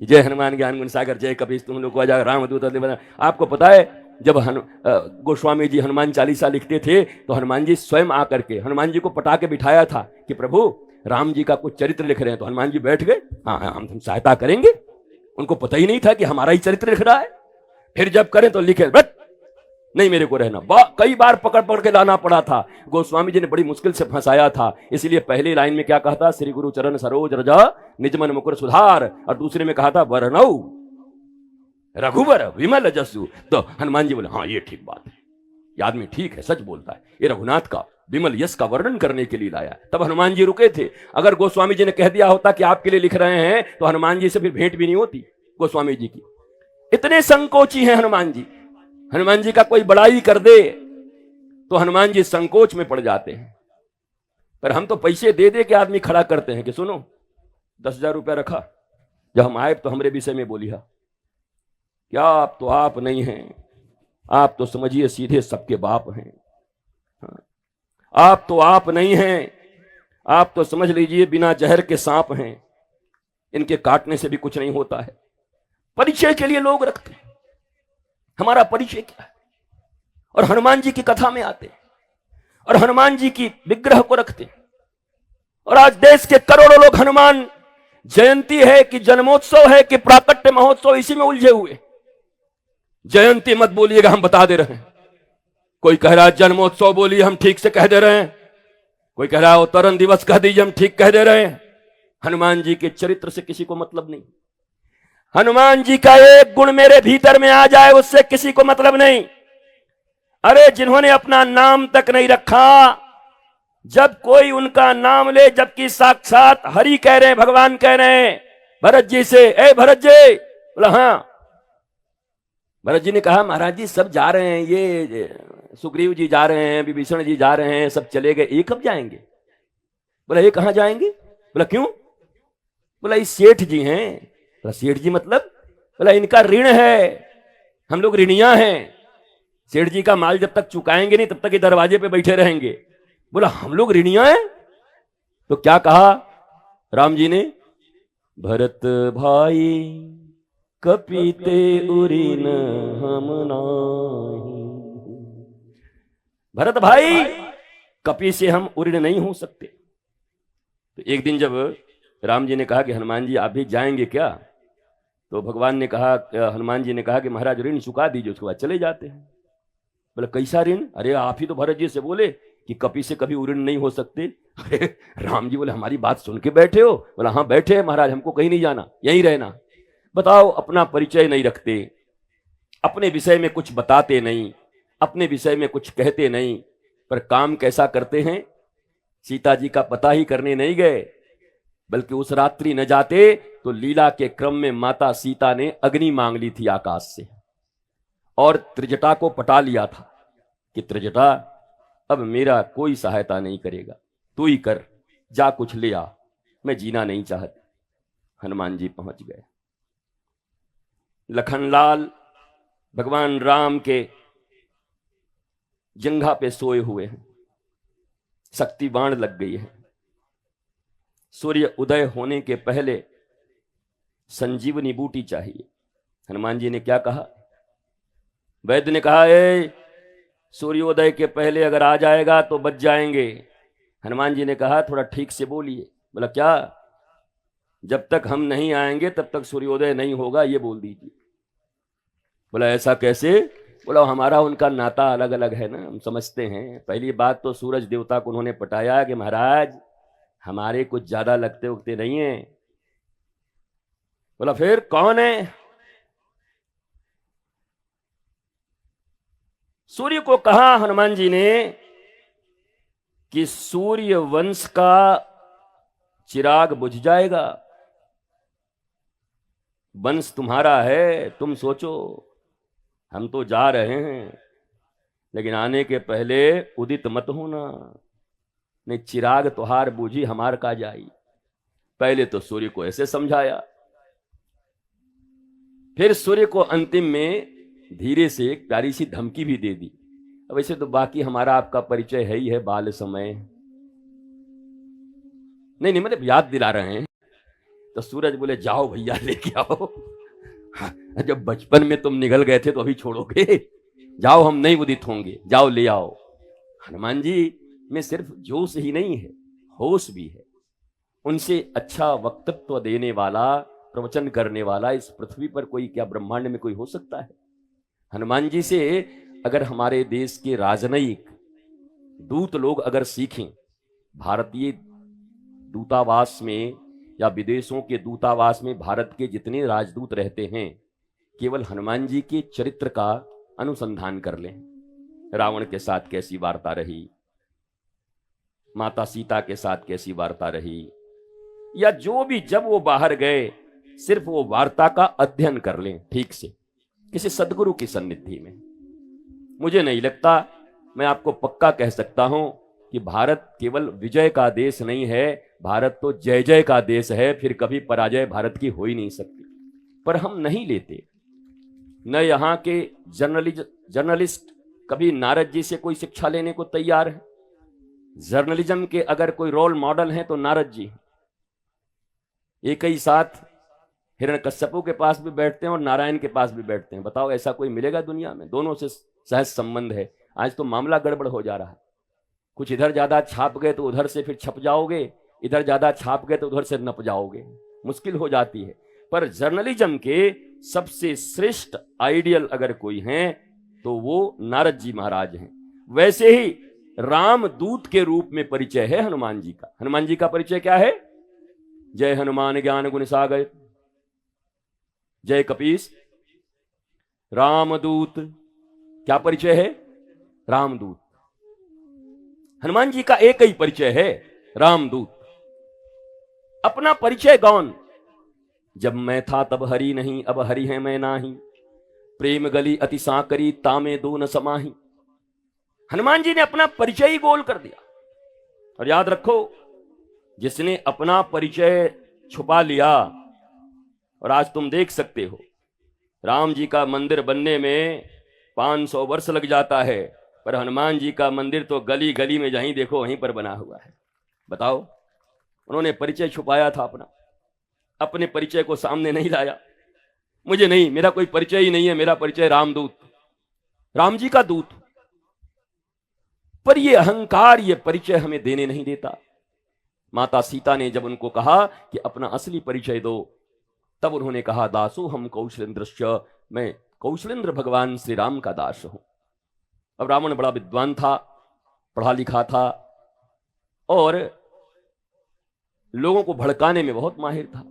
जय हनुमान ज्ञान गुण सागर, जय कपीस तुम लोग को जा रामदूत। आपको पता है जब गोस्वामी जी हनुमान चालीसा लिखते थे तो हनुमान जी स्वयं आकर के हनुमान जी को पटा के बिठाया था कि प्रभु राम जी का कुछ चरित्र लिख रहे हैं। तो हनुमान जी बैठ गए, हाँ हम सहायता करेंगे। उनको पता ही नहीं था कि हमारा ही चरित्र लिख रहा है। फिर जब करें तो लिखे, बट नहीं मेरे को रहना। कई बार पकड़ पकड़ के लाना पड़ा था, गोस्वामी जी ने बड़ी मुश्किल से फंसाया था। इसलिए पहली लाइन में क्या कहा था, श्री गुरु चरण सरोज रज निजमन मुकुर सुधार, और दूसरे में कहा था वरनौ रघुवर विमल जसु। तो हनुमान जी बोले हाँ ये ठीक बात है, ये आदमी ठीक है, सच बोलता है, ये रघुनाथ का विमल यश का वर्णन करने के लिए लाया। तब हनुमान जी रुके थे। अगर गोस्वामी जी ने कह दिया होता कि आपके लिए लिख रहे हैं, तो हनुमान जी से फिर भेंट भी नहीं होती गोस्वामी जी की। इतने संकोची हैं हनुमान जी। हनुमान जी का कोई बड़ाई कर दे तो हनुमान जी संकोच में पड़ जाते हैं। पर हम तो पैसे दे दे के आदमी खड़ा करते हैं कि सुनो 10,000 रुपया रखा, जब हम आए तो हमरे विषय में बोली हा क्या, आप तो आप नहीं हैं, आप तो समझिए सीधे सबके बाप हैं। आप तो आप नहीं हैं, आप तो समझ लीजिए बिना जहर के सांप हैं, इनके काटने से भी कुछ नहीं होता है। परिचय के लिए लोग रखते हैं, हमारा परिचय क्या है। और हनुमान जी की कथा में आते हैं और हनुमान जी की विग्रह को रखते हैं। और आज देश के करोड़ों लोग हनुमान जयंती है कि जन्मोत्सव है कि प्राकट्य महोत्सव, इसी में उलझे हुए। जयंती मत बोलिएगा, हम बता दे रहे हैं। कोई कह रहा है जन्मोत्सव बोलिए, हम ठीक से कह दे रहे हैं। कोई कह रहा है अवतरण दिवस कह दीजिए, हम ठीक कह दे रहे हैं। हनुमान जी के चरित्र से किसी को मतलब नहीं। हनुमान जी का एक गुण मेरे भीतर में आ जाए उससे किसी को मतलब नहीं। अरे जिन्होंने अपना नाम तक नहीं रखा, जब कोई उनका नाम ले, जबकि साक्षात हरि कह रहे हैं, भगवान कह रहे हैं भरत जी से, ए भरत जी, बोला हाँ। भरत जी ने कहा महाराज जी सब जा रहे हैं, ये सुग्रीव जी जा रहे हैं, विभीषण जी जा रहे हैं, सब चले गए, ये कब जाएंगे? बोला ये कहां जाएंगे? बोला क्यों? बोला ये सेठ जी हैं। बोला सेठ जी मतलब? बोला इनका ऋण है, हम लोग ऋणिया हैं, सेठ जी का माल जब तक चुकाएंगे नहीं तब तक ये दरवाजे पे बैठे रहेंगे। बोला हम लोग ऋणिया हैं? तो क्या कहा राम जी ने? भरत भाई कपीते उरीन हम नाही। भरत भाई कपी से हम उरीन नहीं हो सकते। तो एक दिन जब राम जी ने कहा कि हनुमान जी आप भी जाएंगे क्या, तो भगवान ने कहा, हनुमान जी ने कहा कि महाराज ऋण चुका दीजिए, उसके बाद चले जाते हैं। बोला कैसा ऋण? अरे आप ही तो भरत जी से बोले कि कपी से कभी उरीन नहीं हो सकते। अरे राम जी बोले हमारी बात सुन के बैठे हो? बोला हाँ बैठे हैं महाराज, हमको कहीं नहीं जाना, यहीं रहना। बताओ, अपना परिचय नहीं रखते, अपने विषय में कुछ बताते नहीं, अपने विषय में कुछ कहते नहीं, पर काम कैसा करते हैं? सीता जी का पता ही करने नहीं गए, बल्कि उस रात्रि न जाते तो लीला के क्रम में माता सीता ने अग्नि मांग ली थी आकाश से, और त्रिजटा को पटा लिया था कि त्रिजटा अब मेरा कोई सहायता नहीं करेगा, तू ही कर, जा कुछ ले आ, मैं जीना नहीं चाहती। हनुमान जी पहुंच गए। लखनलाल भगवान राम के जंघा पे सोए हुए हैं, शक्ति बाण लग गई है। सूर्य उदय होने के पहले संजीवनी बूटी चाहिए। हनुमान जी ने क्या कहा? वैद्य ने कहा ए सूर्योदय के पहले अगर आ जाएगा तो बच जाएंगे। हनुमान जी ने कहा थोड़ा ठीक से बोलिए। बोला क्या? जब तक हम नहीं आएंगे तब तक सूर्योदय नहीं होगा, ये बोल दीजिए। बोला ऐसा कैसे? बोला हमारा उनका नाता अलग अलग है ना, हम समझते हैं। पहली बात तो सूरज देवता को उन्होंने पटाया कि महाराज हमारे कुछ ज्यादा लगते उगते नहीं है। बोला फिर कौन है? सूर्य को कहा हनुमान जी ने कि सूर्य वंश का चिराग बुझ जाएगा, वंश तुम्हारा है, तुम सोचो। हम तो जा रहे हैं, लेकिन आने के पहले उदित मत होना, नहीं चिराग तुहार बूझी हमार का जाई। पहले तो सूर्य को ऐसे समझाया, फिर सूर्य को अंतिम में धीरे से एक प्यारी सी धमकी भी दे दी। अब वैसे तो बाकी हमारा आपका परिचय है ही है, बाल समय नहीं मतलब याद दिला रहे हैं। तो सूरज बोले जाओ भैया लेके आओ। हाँ, जब बचपन में तुम निगल गए थे तो अभी छोड़ोगे? जाओ हम नहीं उदित होंगे, जाओ ले आओ। हनुमान जी में सिर्फ जोश ही नहीं है, होश भी है। उनसे अच्छा वक्तव्य देने वाला, प्रवचन करने वाला इस पृथ्वी पर कोई, क्या ब्रह्मांड में कोई हो सकता है? हनुमान जी से अगर हमारे देश के राजनयिक दूत लोग अगर सीखें, भारतीय दूतावास में या विदेशों के दूतावास में भारत के जितने राजदूत रहते हैं, केवल हनुमान जी के चरित्र का अनुसंधान कर लें। रावण के साथ कैसी वार्ता रही, माता सीता के साथ कैसी वार्ता रही, या जो भी जब वो बाहर गए सिर्फ वो वार्ता का अध्ययन कर लें ठीक से, किसी सदगुरु की सन्निधि में। मुझे नहीं लगता, मैं आपको पक्का कह सकता हूं कि भारत केवल विजय का देश नहीं है, भारत तो जय जय का देश है। फिर कभी पराजय भारत की हो ही नहीं सकती, पर हम नहीं लेते। न यहाँ के जर्नलिस्ट कभी नारद जी से कोई शिक्षा लेने को तैयार है। जर्नलिज्म के अगर कोई रोल मॉडल है तो नारद जी। एक ही साथ हिरण्यकश्यपु के पास भी बैठते हैं और नारायण के पास भी बैठते हैं। बताओ ऐसा कोई मिलेगा दुनिया में? दोनों से सहज संबंध है। आज तो मामला गड़बड़ हो जा रहा है, कुछ इधर ज्यादा छाप गए तो उधर से फिर छप जाओगे, इधर ज्यादा छाप गए तो उधर से नप जाओगे, मुश्किल हो जाती है। पर जर्नलिज्म के सबसे श्रेष्ठ आइडियल अगर कोई हैं तो वो नारद जी महाराज हैं। वैसे ही रामदूत के रूप में परिचय है हनुमान जी का। हनुमान जी का परिचय क्या है? जय हनुमान ज्ञान गुण सागर, जय कपीस रामदूत। क्या परिचय है? रामदूत। हनुमान जी का एक ही परिचय है, रामदूत। अपना परिचय कौन? जब मैं था तब हरि नहीं, अब हरि है मैं नाही, प्रेम गली अति साकरी तामे दो न समाही। हनुमान जी ने अपना परिचय ही गोल कर दिया। और याद रखो, जिसने अपना परिचय छुपा लिया, और आज तुम देख सकते हो राम जी का मंदिर बनने में 500 वर्ष लग जाता है, पर हनुमान जी का मंदिर तो गली गली में जहीं देखो वहीं पर बना हुआ है। बताओ, उन्होंने परिचय छुपाया था अपना, अपने परिचय को सामने नहीं लाया। मुझे नहीं, मेरा कोई परिचय ही नहीं है, मेरा परिचय रामदूत, राम जी का दूत। पर ये अहंकार, ये परिचय हमें देने नहीं देता। माता सीता ने जब उनको कहा कि अपना असली परिचय दो, तब उन्होंने कहा दासो हम कौशलेंद्रश्च, मैं कौशलेंद्र भगवान श्री राम का दास हूं। अब रावण बड़ा विद्वान था, पढ़ा लिखा था, और लोगों को भड़काने में बहुत माहिर था।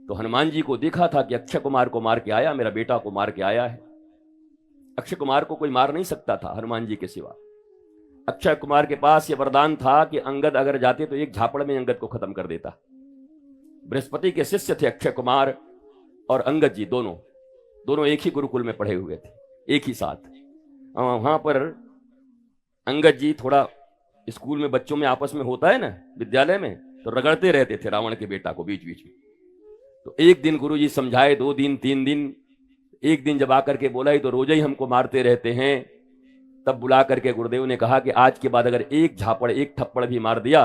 तो हनुमान जी को देखा था कि अक्षय कुमार को मार के आया, मेरा बेटा को मार के आया है। अक्षय कुमार को कोई मार नहीं सकता था हनुमान जी के सिवा। अक्षय कुमार के पास यह वरदान था कि अंगद अगर जाते तो एक झापड़ में अंगद को खत्म कर देता। बृहस्पति के शिष्य थे अक्षय कुमार और अंगद जी, दोनों एक ही गुरुकुल में पढ़े हुए थे, एक ही साथ। वहां पर अंगद जी थोड़ा स्कूल में बच्चों में आपस में होता है ना, विद्यालय में, तो रगड़ते रहते थे रावण के बेटा को बीच बीच में। तो एक दिन गुरुजी समझाए, 2 दिन 3 दिन, एक दिन जब आकर के बोला ही तो रोज ही हमको मारते रहते हैं। तब बुला करके गुरुदेव ने कहा कि आज के बाद अगर एक झापड़, एक थप्पड़ भी मार दिया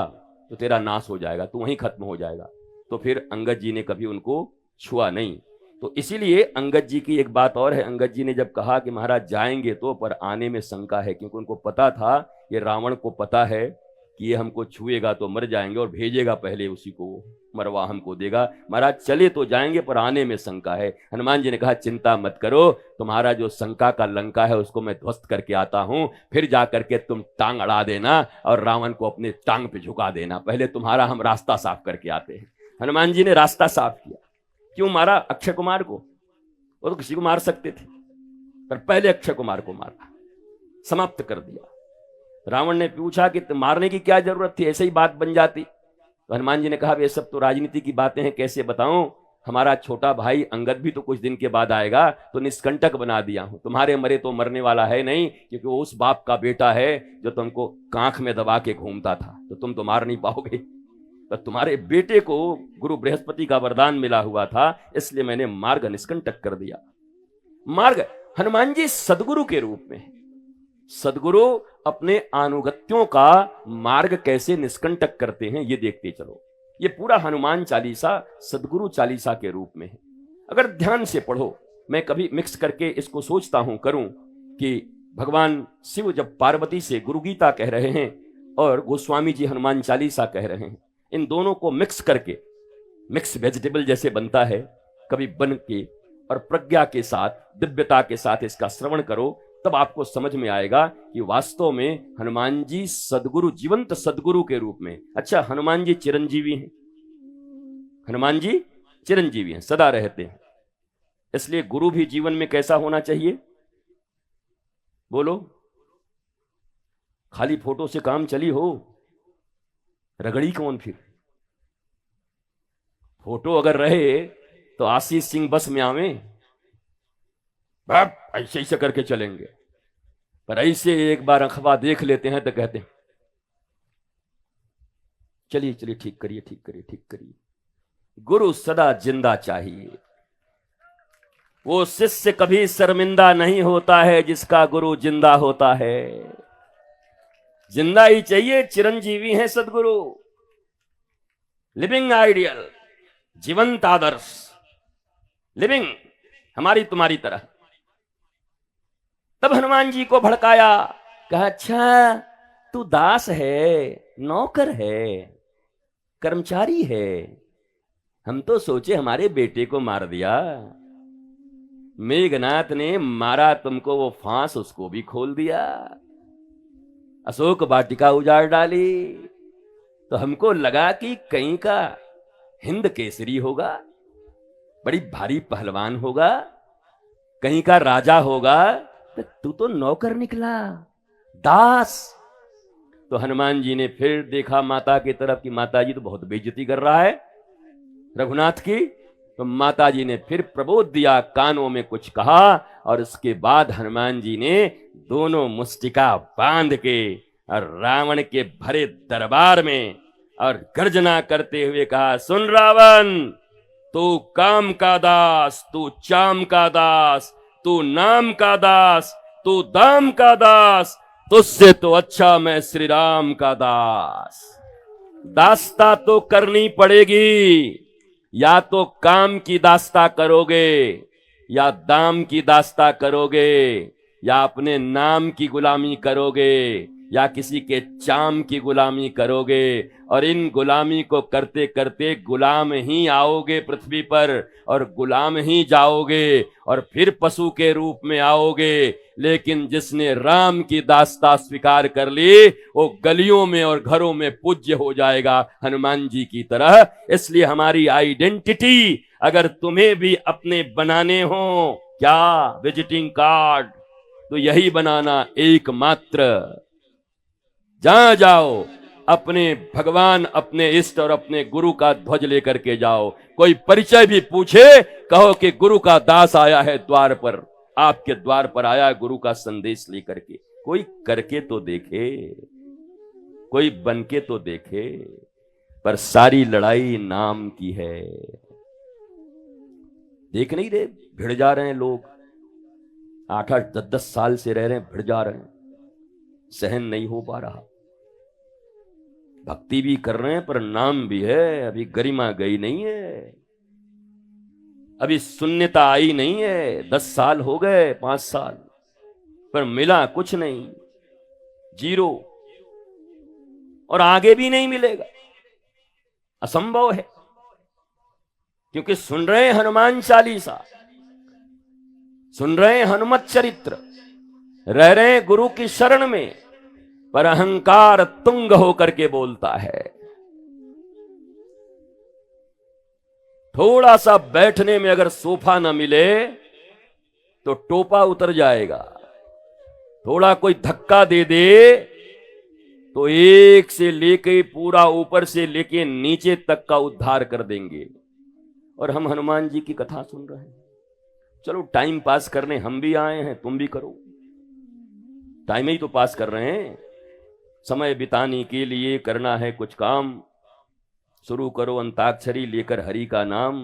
तो तेरा नाश हो जाएगा, तू वहीं खत्म हो जाएगा। तो फिर अंगद जी ने कभी उनको छुआ नहीं। तो इसीलिए अंगद जी की एक बात और है, अंगद जी ने जब कहा कि महाराज जाएंगे तो, पर आने में शंका है, क्योंकि उनको पता था, ये रावण को पता है कि ये हमको छुएगा तो मर जाएंगे और भेजेगा पहले उसी को, मरवा हमको देगा। महाराज चले तो जाएंगे पर आने में शंका है। हनुमान जी ने कहा चिंता मत करो, तुम्हारा जो शंका का लंका है उसको मैं ध्वस्त करके आता हूं, फिर जाकर के तुम टांग अड़ा देना और रावण को अपने टांग पे झुका देना। पहले तुम्हारा हम रास्ता साफ करके आते हैं। हनुमान जी ने रास्ता साफ किया। क्यों मारा अक्षय कुमार को? वो तो किसी को मार सकते थे, पर पहले अक्षय कुमार को मारा, समाप्त कर दिया। रावण ने पूछा कि मारने की क्या जरूरत थी, ऐसे ही बात बन जाती। तो हनुमान जी ने कहा ये सब तो राजनीति की बातें हैं, कैसे बताऊं, हमारा छोटा भाई अंगद भी तो कुछ दिन के बाद आएगा, तो निष्कंटक बना दिया हूं। तुम्हारे मरे तो मरने वाला है नहीं, क्योंकि वो उस बाप का बेटा है जो तुमको कांख में दबा के घूमता था, तो तुम तो मार नहीं पाओगे। तो तुम्हारे बेटे को गुरु बृहस्पति का वरदान मिला हुआ था, इसलिए मैंने मार्ग निष्कंटक कर दिया। मार्ग, हनुमान जी सदगुरु के रूप में। सदगुरु अपने अनुगत्यों का मार्ग कैसे निष्कंटक करते हैं ये देखते चलो। ये पूरा हनुमान चालीसा सदगुरु चालीसा के रूप में है। अगर ध्यान से पढ़ो, मैं कभी मिक्स करके इसको सोचता हूं करूं कि भगवान शिव जब पार्वती से गुरु गीता कह रहे हैं और गोस्वामी जी हनुमान चालीसा कह रहे हैं, इन दोनों को मिक्स करके, मिक्स वेजिटेबल जैसे बनता है, कभी बन के और प्रज्ञा के साथ, दिव्यता के साथ इसका श्रवण करो, तब आपको समझ में आएगा कि वास्तव में हनुमान जी सदगुरु, जीवंत सदगुरु के रूप में। अच्छा, हनुमान जी चिरंजीवी हैं, हनुमान जी चिरंजीवी हैं, सदा रहते हैं। इसलिए गुरु भी जीवन में कैसा होना चाहिए? बोलो, खाली फोटो से काम चली हो? रगड़ी कौन फिर? फोटो अगर रहे तो आशीष सिंह बस में आवे, ऐसे ऐसे करके चलेंगे, पर ऐसे एक बार अखबार देख लेते हैं तो कहते हैं चलिए चलिए ठीक करिए ठीक करिए ठीक करिए। गुरु सदा जिंदा चाहिए। वो शिष्य कभी शर्मिंदा नहीं होता है जिसका गुरु जिंदा होता है। जिंदा ही चाहिए, चिरंजीवी हैं सदगुरु, लिविंग आइडियल, जीवंत आदर्श, लिविंग, हमारी तुम्हारी तरह। तब हनुमान जी को भड़काया, कहा अच्छा तू दास है, नौकर है, कर्मचारी है, हम तो सोचे हमारे बेटे को मार दिया। मेघनाथ ने मारा तुमको वो फांस, उसको भी खोल दिया। अशोक वाटिका उजाड़ डाली। तो हमको लगा कि कहीं का हिंद केसरी होगा, बड़ी भारी पहलवान होगा, कहीं का राजा होगा। तो तू तो नौकर निकला, दास। तो हनुमान जी ने फिर देखा माता की तरफ कि माता जी तो बहुत बेइज्जती कर रहा है रघुनाथ की। तो माता जी ने फिर प्रबोध दिया, कानों में कुछ कहा, और उसके बाद हनुमान जी ने दोनों मुष्टिका बांध के और रावण के भरे दरबार में और गर्जना करते हुए कहा, सुन रावण, तू काम का दास, तू चाम का दास, तू नाम का दास, तू दाम का दास, तुझसे तो अच्छा मैं श्री राम का दास। दास्ता तो करनी पड़ेगी, या तो काम की दास्ता करोगे, या दाम की दास्ता करोगे, या अपने नाम की गुलामी करोगे, या किसी के चाम की गुलामी करोगे। और इन गुलामी को करते करते गुलाम ही आओगे पृथ्वी पर, और गुलाम ही जाओगे, और फिर पशु के रूप में आओगे। लेकिन जिसने राम की दास्ता स्वीकार कर ली, वो गलियों में और घरों में पूज्य हो जाएगा हनुमान जी की तरह। इसलिए हमारी आइडेंटिटी अगर तुम्हें भी अपने बनाने हो, क्या विजिटिंग कार्ड, तो यही बनाना एकमात्र। जहां जाओ अपने भगवान, अपने इष्ट और अपने गुरु का ध्वज लेकर के जाओ। कोई परिचय भी पूछे, कहो कि गुरु का दास आया है द्वार पर, आपके द्वार पर आया गुरु का संदेश लेकर के। कोई करके तो देखे, कोई बन के तो देखे। पर सारी लड़ाई नाम की है। देख नहीं रहे, भिड़ जा रहे हैं लोग, 8-8 10-10 साल से रह रहे हैं, भिड़ जा रहे हैं, सहन नहीं हो पा रहा। भक्ति भी कर रहे हैं पर नाम भी है, अभी गरिमा गई नहीं है, अभी शून्यता आई नहीं है। 10 साल हो गए, 5 साल, पर मिला कुछ नहीं, जीरो, और आगे भी नहीं मिलेगा, असंभव है। क्योंकि सुन रहे हैं हनुमान चालीसा, सुन रहे हैं हनुमत चरित्र, रह रहे हैं गुरु की शरण में, पर अहंकार तुंग होकर के बोलता है। थोड़ा सा बैठने में अगर सोफा न मिले तो टोपा उतर जाएगा, थोड़ा कोई धक्का दे दे तो एक से लेके पूरा ऊपर से लेके नीचे तक का उद्धार कर देंगे। और हम हनुमान जी की कथा सुन रहे हैं। चलो टाइम पास करने हम भी आए हैं, तुम भी करो, टाइम ही तो पास कर रहे हैं। समय बिताने के लिए करना है कुछ काम, शुरू करो अंताक्षरी लेकर हरि का नाम।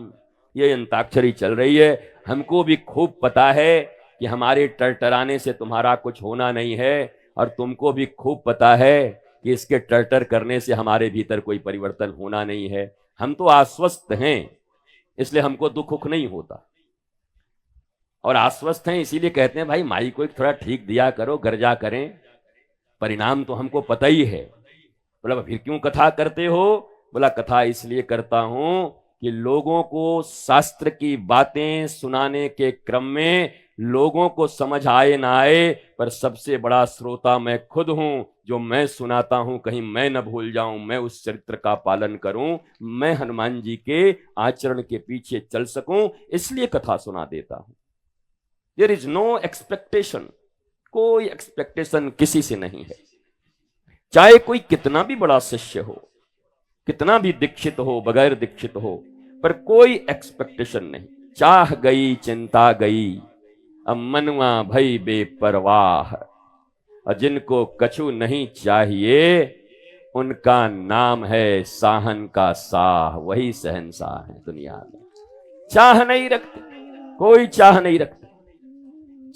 ये अंताक्षरी चल रही है, हमको भी खूब पता है कि हमारे टरटराने से तुम्हारा कुछ होना नहीं है, और तुमको भी खूब पता है कि इसके टरटर करने से हमारे भीतर कोई परिवर्तन होना नहीं है। हम तो आश्वस्त हैं, इसलिए हमको दुख उख नहीं होता, और आश्वस्त हैं इसीलिए कहते हैं भाई माई को एक थोड़ा ठीक दिया करो, गर्जा करें, परिणाम तो हमको पता ही है। बोला फिर क्यों कथा करते हो? बोला कथा इसलिए करता हूं कि लोगों को शास्त्र की बातें सुनाने के क्रम में लोगों को समझ आए ना आए, पर सबसे बड़ा श्रोता मैं खुद हूं। जो मैं सुनाता हूं कहीं मैं न भूल जाऊं, मैं उस चरित्र का पालन करूं, मैं हनुमान जी के आचरण के पीछे चल सकूं, इसलिए कथा सुना देता हूं। देयर इज नो एक्सपेक्टेशन, कोई एक्सपेक्टेशन किसी से नहीं है। चाहे कोई कितना भी बड़ा शिष्य हो, कितना भी दीक्षित हो, बगैर दीक्षित हो, पर कोई एक्सपेक्टेशन नहीं। चाह गई चिंता गई, अब मनवा भई बेपरवाह, और जिनको कछु नहीं चाहिए उनका नाम है साहन का साह। वही शहंशाह है दुनिया में। चाह नहीं रखते, कोई चाह नहीं रखते।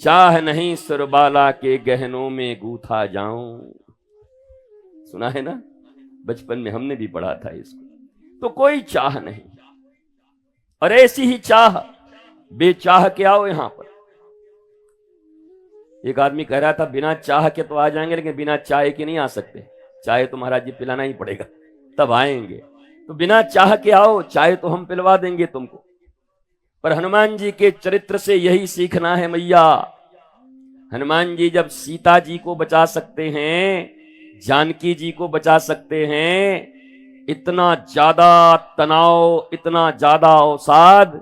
चाह नहीं सुरबाला के गहनों में गूथा जाऊं, सुना है ना, बचपन में हमने भी पढ़ा था इसको। तो कोई चाह नहीं, और ऐसी ही चाह बेचाह के आओ यहां पर। एक आदमी कह रहा था बिना चाह के तो आ जाएंगे, लेकिन बिना चाय के नहीं आ सकते, चाय तो महाराज जी पिलाना ही पड़ेगा तब आएंगे। तो बिना चाह के आओ, चाय तो हम पिलवा देंगे तुमको। पर हनुमान जी के चरित्र से यही सीखना है मैया। हनुमान जी जब सीता जी को बचा सकते हैं जानकी जी को बचा सकते हैं, इतना ज्यादा तनाव, इतना ज्यादा अवसाद,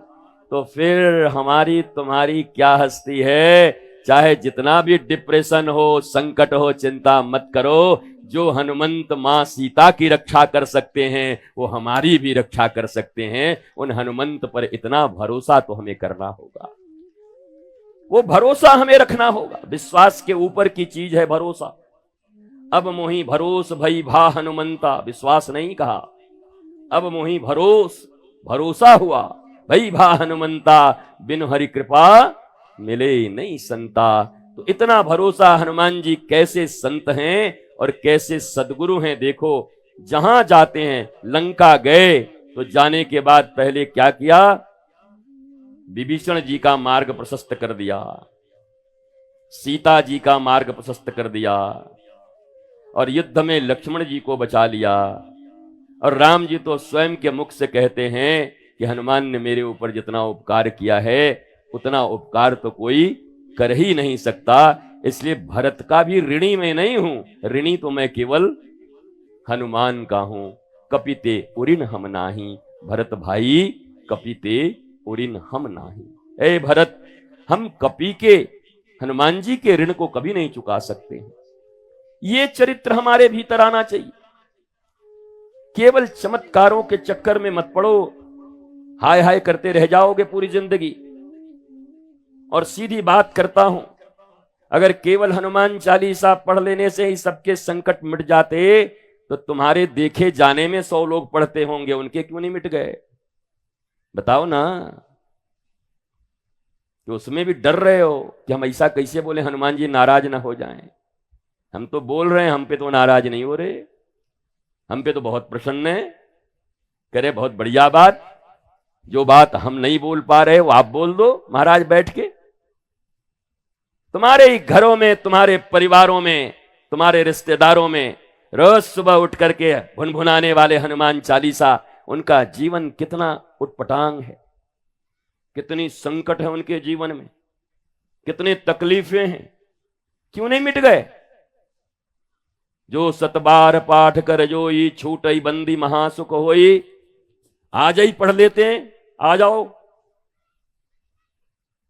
तो फिर हमारी तुम्हारी क्या हस्ती है। चाहे जितना भी डिप्रेशन हो, संकट हो, चिंता मत करो। जो हनुमंत मां सीता की रक्षा कर सकते हैं वो हमारी भी रक्षा कर सकते हैं। उन हनुमंत पर इतना भरोसा तो हमें करना होगा, वो भरोसा हमें रखना होगा। विश्वास के ऊपर की चीज है भरोसा। अब मोही भरोस भई भा हनुमंता, विश्वास नहीं कहा, अब मोही भरोसा हुआ भई भा हनुमंता, बिन हरि कृपा मिले नहीं संता। तो इतना भरोसा, हनुमान जी कैसे संत हैं और कैसे सदगुरु हैं। देखो जहां जाते हैं, लंका गए तो जाने के बाद पहले क्या किया, विभीषण जी का मार्ग प्रशस्त कर दिया, सीता जी का मार्ग प्रशस्त कर दिया, और युद्ध में लक्ष्मण जी को बचा लिया। और राम जी तो स्वयं के मुख से कहते हैं कि हनुमान ने मेरे ऊपर जितना उपकार किया है उतना उपकार तो कोई कर ही नहीं सकता। इसलिए भरत का भी ऋणी मैं नहीं हूं, ऋणी तो मैं केवल हनुमान का हूं। कपिते उरिन हम नाही, भरत भाई कपिते उरिन हम नाही। ए भरत, हम कपि के, हनुमान जी के ऋण को कभी नहीं चुका सकते हैं। ये चरित्र हमारे भीतर आना चाहिए। केवल चमत्कारों के चक्कर में मत पड़ो, हाय हाय करते रह जाओगे पूरी जिंदगी। और सीधी बात करता हूं, अगर केवल हनुमान चालीसा पढ़ लेने से ही सबके संकट मिट जाते तो तुम्हारे देखे जाने में 100 लोग पढ़ते होंगे, उनके क्यों नहीं मिट गए? बताओ ना। तो उसमें भी डर रहे हो कि हम ऐसा कैसे बोले हनुमान जी नाराज ना हो जाएं। हम तो बोल रहे हैं, हम पे तो नाराज नहीं हो रहे, हम पे तो बहुत प्रसन्न है। करे बहुत बढ़िया बात, जो बात हम नहीं बोल पा रहे वो आप बोल दो महाराज बैठ के। तुम्हारे ही घरों में, तुम्हारे परिवारों में, तुम्हारे रिश्तेदारों में रोज सुबह उठ करके भुनभुनाने वाले हनुमान चालीसा, उनका जीवन कितना उटपटांग है, कितनी संकट है उनके जीवन में, कितनी तकलीफें हैं, क्यों नहीं मिट गए? जो सतबार पाठ कर जोई, छूटई बंदी महासुख होई। आज ही पढ़ लेते हैं, आ जाओ।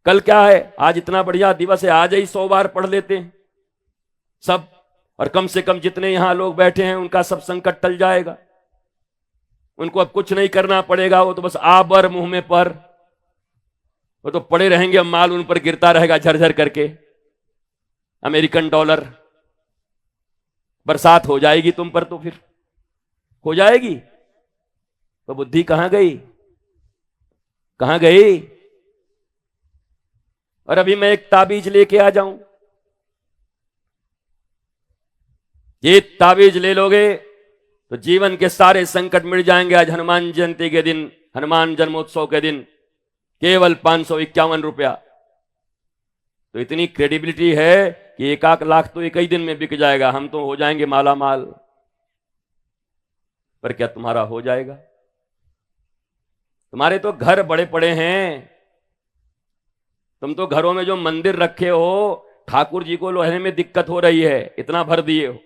कल क्या है, आज इतना बढ़िया दिवस है, आज ही 100 बार पढ़ लेते हैं सब। और कम से कम जितने यहां लोग बैठे हैं उनका सब संकट टल जाएगा। उनको अब कुछ नहीं करना पड़ेगा, वो तो बस आबर मुंह में पर, वो तो पड़े रहेंगे, माल उन पर गिरता रहेगा झरझर करके। अमेरिकन डॉलर बरसात हो जाएगी तुम पर, तो फिर हो जाएगी। तो बुद्धि कहां गई, कहां गई? और अभी मैं एक ताबीज लेके आ जाऊं, ये ताबीज ले लोगे तो जीवन के सारे संकट मिट जाएंगे। आज हनुमान जयंती के दिन, हनुमान जन्मोत्सव के दिन केवल 551 रुपया। तो इतनी क्रेडिबिलिटी है कि 1 लाख तो एक ही दिन में बिक जाएगा, हम तो हो जाएंगे माला माल। पर क्या तुम्हारा हो जाएगा? तुम्हारे तो घर बड़े पड़े हैं, तुम तो घरों में जो मंदिर रखे हो, ठाकुर जी को लोहे में दिक्कत हो रही है, इतना भर दिए हो।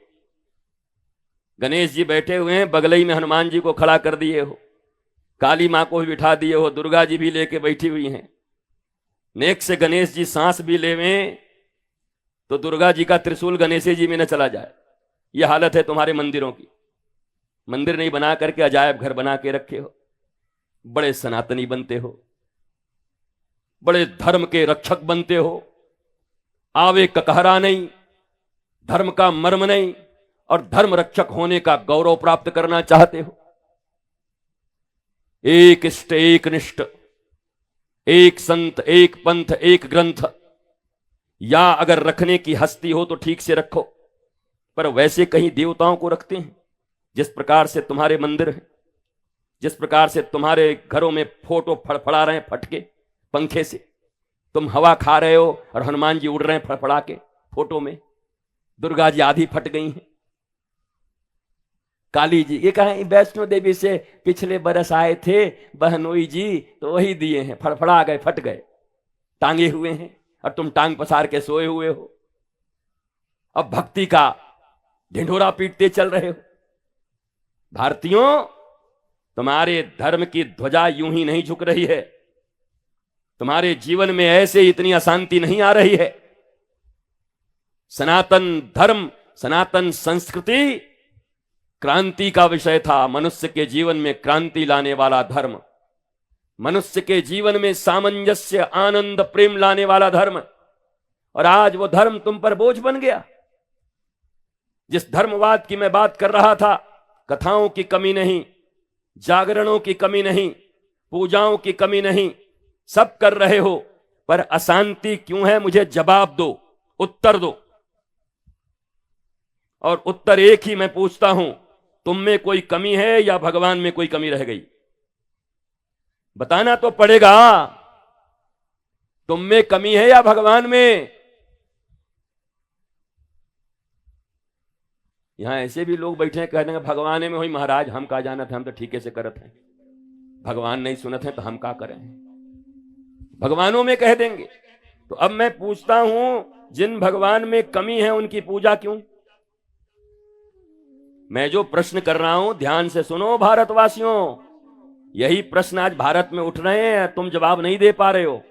गणेश जी बैठे हुए हैं, बगलई में हनुमान जी को खड़ा कर दिए हो, काली मां को भी बिठा दिए हो, दुर्गा जी भी लेके बैठी हुई हैं। नेक से गणेश जी सांस भी लेवें तो दुर्गा जी का त्रिशूल गणेश जी में न चला जाए। यह हालत है तुम्हारे मंदिरों की। मंदिर नहीं बना करके अजायब घर बना के रखे हो, बड़े सनातनी बनते हो, बड़े धर्म के रक्षक बनते हो। आवे ककहरा नहीं, धर्म का मर्म नहीं, और धर्म रक्षक होने का गौरव प्राप्त करना चाहते हो। एक इष्ट एक निष्ठ, एक संत एक पंथ एक ग्रंथ, या अगर रखने की हस्ती हो तो ठीक से रखो। पर वैसे कहीं देवताओं को रखते हैं? जिस प्रकार से तुम्हारे मंदिर हैं, जिस प्रकार से तुम्हारे घरों में फोटो फड़फड़ा रहे हैं फटके पंखे से, तुम हवा खा रहे हो और हनुमान जी उड़ रहे हैं फड़फड़ा के फोटो में, दुर्गा जी आधी फट गई हैं, काली जी, ये कहा वैष्णो देवी से पिछले बरस आए थे बहनोई जी, तो वही दिए हैं, फड़फड़ा गए, फट गए, टांगे हुए हैं, और तुम टांग पसार के सोए हुए हो। अब भक्ति का ढिंढोरा पीटते चल रहे हो। भारतीयों, तुम्हारे धर्म की ध्वजा यूं ही नहीं झुक रही है। तुम्हारे जीवन में ऐसे इतनी अशांति नहीं आ रही है। सनातन धर्म, सनातन संस्कृति क्रांति का विषय था। मनुष्य के जीवन में क्रांति लाने वाला धर्म, मनुष्य के जीवन में सामंजस्य, आनंद, प्रेम लाने वाला धर्म। और आज वो धर्म तुम पर बोझ बन गया। जिस धर्मवाद की मैं बात कर रहा था, कथाओं की कमी नहीं, जागरणों की कमी नहीं, पूजाओं की कमी नहीं, सब कर रहे हो, पर अशांति क्यों है? मुझे जवाब दो, उत्तर दो। और उत्तर एक ही मैं पूछता हूं, तुम में कोई कमी है या भगवान में कोई कमी रह गई? बताना तो पड़ेगा। तुम में कमी है या भगवान में? यहां ऐसे भी लोग बैठे हैं, कह देंगे भगवान में हुई महाराज, हम का जाना था, हम तो ठीके से करत हैं, भगवान नहीं सुनत है तो हम का करें। भगवानों में कह देंगे। तो अब मैं पूछता हूं, जिन भगवान में कमी है उनकी पूजा क्यों? मैं जो प्रश्न कर रहा हूं ध्यान से सुनो भारतवासियों। यही प्रश्न आज भारत में उठ रहे हैं, तुम जवाब नहीं दे पा रहे हो।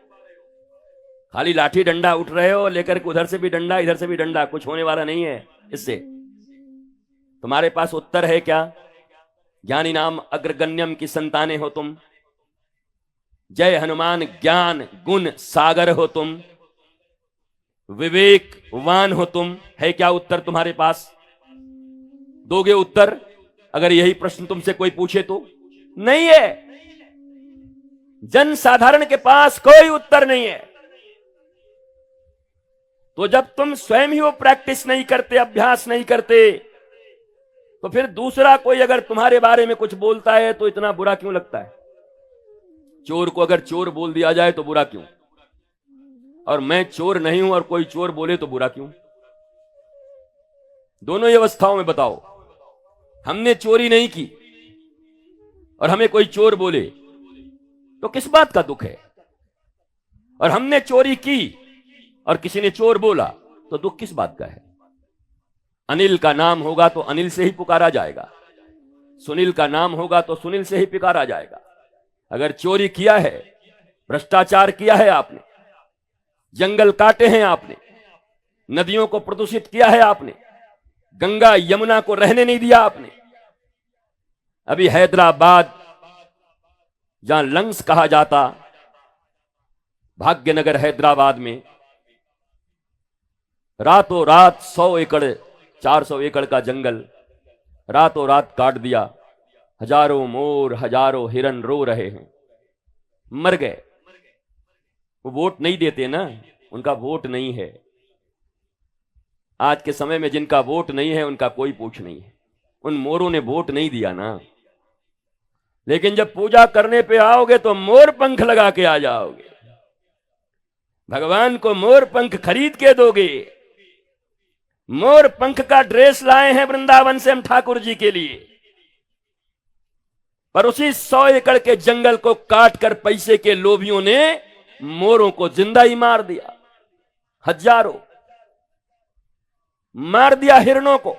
खाली लाठी डंडा उठ रहे हो लेकर के, उधर से भी डंडा इधर से भी डंडा, कुछ होने वाला नहीं है इससे। तुम्हारे पास उत्तर है क्या? ज्ञानी नाम अग्रगण्यम की संतानें हो तुम, जय हनुमान ज्ञान गुण सागर हो तुम, विवेकवान हो तुम। है क्या उत्तर तुम्हारे पास? दोगे उत्तर अगर यही प्रश्न तुमसे कोई पूछे तो? नहीं है। जन साधारण के पास कोई उत्तर नहीं है। तो जब तुम स्वयं ही वो प्रैक्टिस नहीं करते, अभ्यास नहीं करते, तो फिर दूसरा कोई अगर तुम्हारे बारे में कुछ बोलता है तो इतना बुरा क्यों लगता है? चोर को अगर चोर बोल दिया जाए तो बुरा क्यों? और मैं चोर नहीं हूं और कोई चोर बोले तो बुरा क्यों? दोनों ही अवस्थाओं में बताओ। हमने चोरी नहीं की और हमें कोई चोर बोले तो किस बात का दुख है? और हमने चोरी की और किसी ने चोर बोला तो दुख किस बात का है? अनिल का नाम होगा तो अनिल से ही पुकारा जाएगा, सुनील का नाम होगा तो सुनील से ही पुकारा जाएगा। अगर चोरी किया है, भ्रष्टाचार किया है आपने, जंगल काटे हैं आपने, नदियों को प्रदूषित किया है आपने, गंगा यमुना को रहने नहीं दिया आपने। अभी हैदराबाद जहां लंग्स कहा जाता, भाग्यनगर हैदराबाद में रातों रात 100 एकड़ 400 एकड़ का जंगल रातों रात काट दिया। हजारों मोर, हजारों हिरन रो रहे हैं, मर गए। वो वोट नहीं देते ना, उनका वोट नहीं है। आज के समय में जिनका वोट नहीं है उनका कोई पूछ नहीं है। उन मोरों ने वोट नहीं दिया ना। लेकिन जब पूजा करने पे आओगे तो मोर पंख लगा के आ जाओगे, भगवान को मोर पंख खरीद के दोगे। मोर पंख का ड्रेस लाए हैं वृंदावन से हम ठाकुर जी के लिए, पर उसी 100 एकड़ के जंगल को काट कर पैसे के लोभियों ने मोरों को जिंदा ही मार दिया। हजारों मार दिया, हिरणों को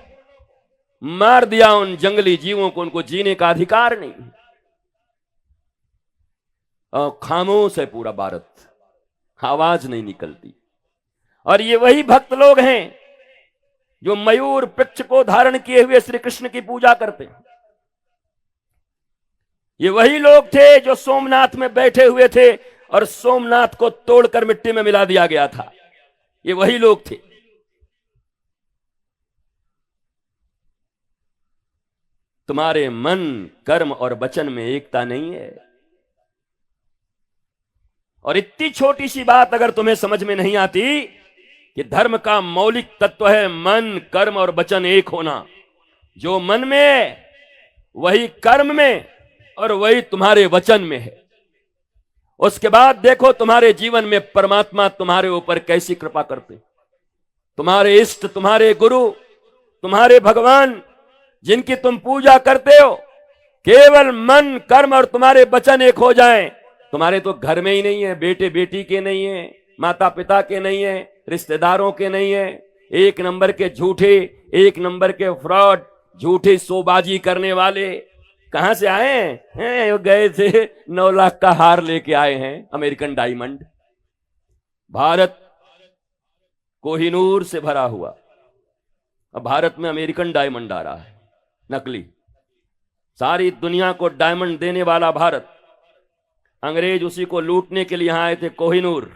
मार दिया, उन जंगली जीवों को उनको जीने का अधिकार नहीं। और खामोश है पूरा भारत, आवाज नहीं निकलती। और ये वही भक्त लोग हैं जो मयूर वृक्ष को धारण किए हुए श्री कृष्ण की पूजा करते हैं। ये वही लोग थे जो सोमनाथ में बैठे हुए थे और सोमनाथ को तोड़कर मिट्टी में मिला दिया गया था। ये वही लोग थे। तुम्हारे मन, कर्म और वचन में एकता नहीं है। और इतनी छोटी सी बात अगर तुम्हें समझ में नहीं आती कि धर्म का मौलिक तत्व है मन, कर्म और वचन एक होना। जो मन में वही कर्म में और वही तुम्हारे वचन में है। उसके बाद देखो तुम्हारे जीवन में परमात्मा तुम्हारे ऊपर कैसी कृपा करते। तुम्हारे इष्ट, तुम्हारे गुरु, तुम्हारे भगवान जिनकी तुम पूजा करते हो, केवल मन, कर्म और तुम्हारे वचन एक हो जाएं। तुम्हारे तो घर में ही नहीं है, बेटे बेटी के नहीं है, माता पिता के नहीं है, रिश्तेदारों के नहीं है, एक नंबर के झूठे, एक नंबर के फ्रॉड, झूठी शोबाजी करने वाले कहां से आए हैं? वो गए थे 9 लाख का हार लेके आए हैं, अमेरिकन डायमंड। भारत कोहिनूर से भरा हुआ, अब भारत में अमेरिकन डायमंड आ रहा है, नकली। सारी दुनिया को डायमंड देने वाला भारत, अंग्रेज उसी को लूटने के लिए यहां आए थे, कोहिनूर।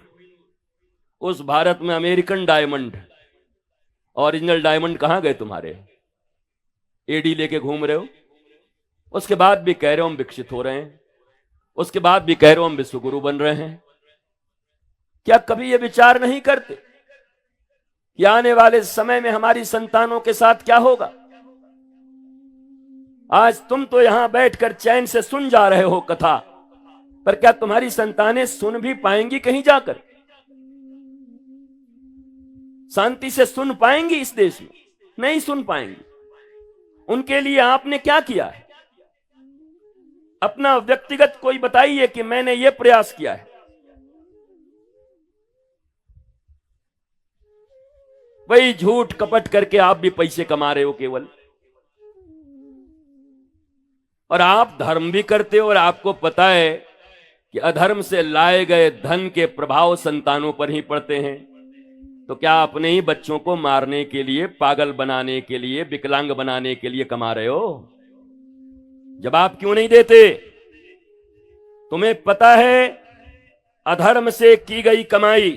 उस भारत में अमेरिकन डायमंड, ओरिजिनल डायमंड कहां गए तुम्हारे? एडी लेके घूम रहे हो। उसके बाद भी कह रहे हो हम विकसित हो रहे हैं, उसके बाद भी कह रहे हो हम विश्वगुरु बन रहे हैं। क्या कभी ये विचार नहीं करते कि आने वाले समय में हमारी संतानों के साथ क्या होगा? आज तुम तो यहां बैठकर चैन से सुन जा रहे हो कथा, पर क्या तुम्हारी संतानें सुन भी पाएंगी? कहीं जाकर शांति से सुन पाएंगी? इस देश में नहीं सुन पाएंगी। उनके लिए आपने क्या किया है? अपना व्यक्तिगत कोई बताइए कि मैंने ये प्रयास किया है। वही झूठ कपट करके आप भी पैसे कमा रहे हो केवल, और आप धर्म भी करते हो, और आपको पता है कि अधर्म से लाए गए धन के प्रभाव संतानों पर ही पड़ते हैं। तो क्या अपने ही बच्चों को मारने के लिए, पागल बनाने के लिए, विकलांग बनाने के लिए कमा रहे हो? जवाब क्यों नहीं देते? तुम्हें पता है अधर्म से की गई कमाई,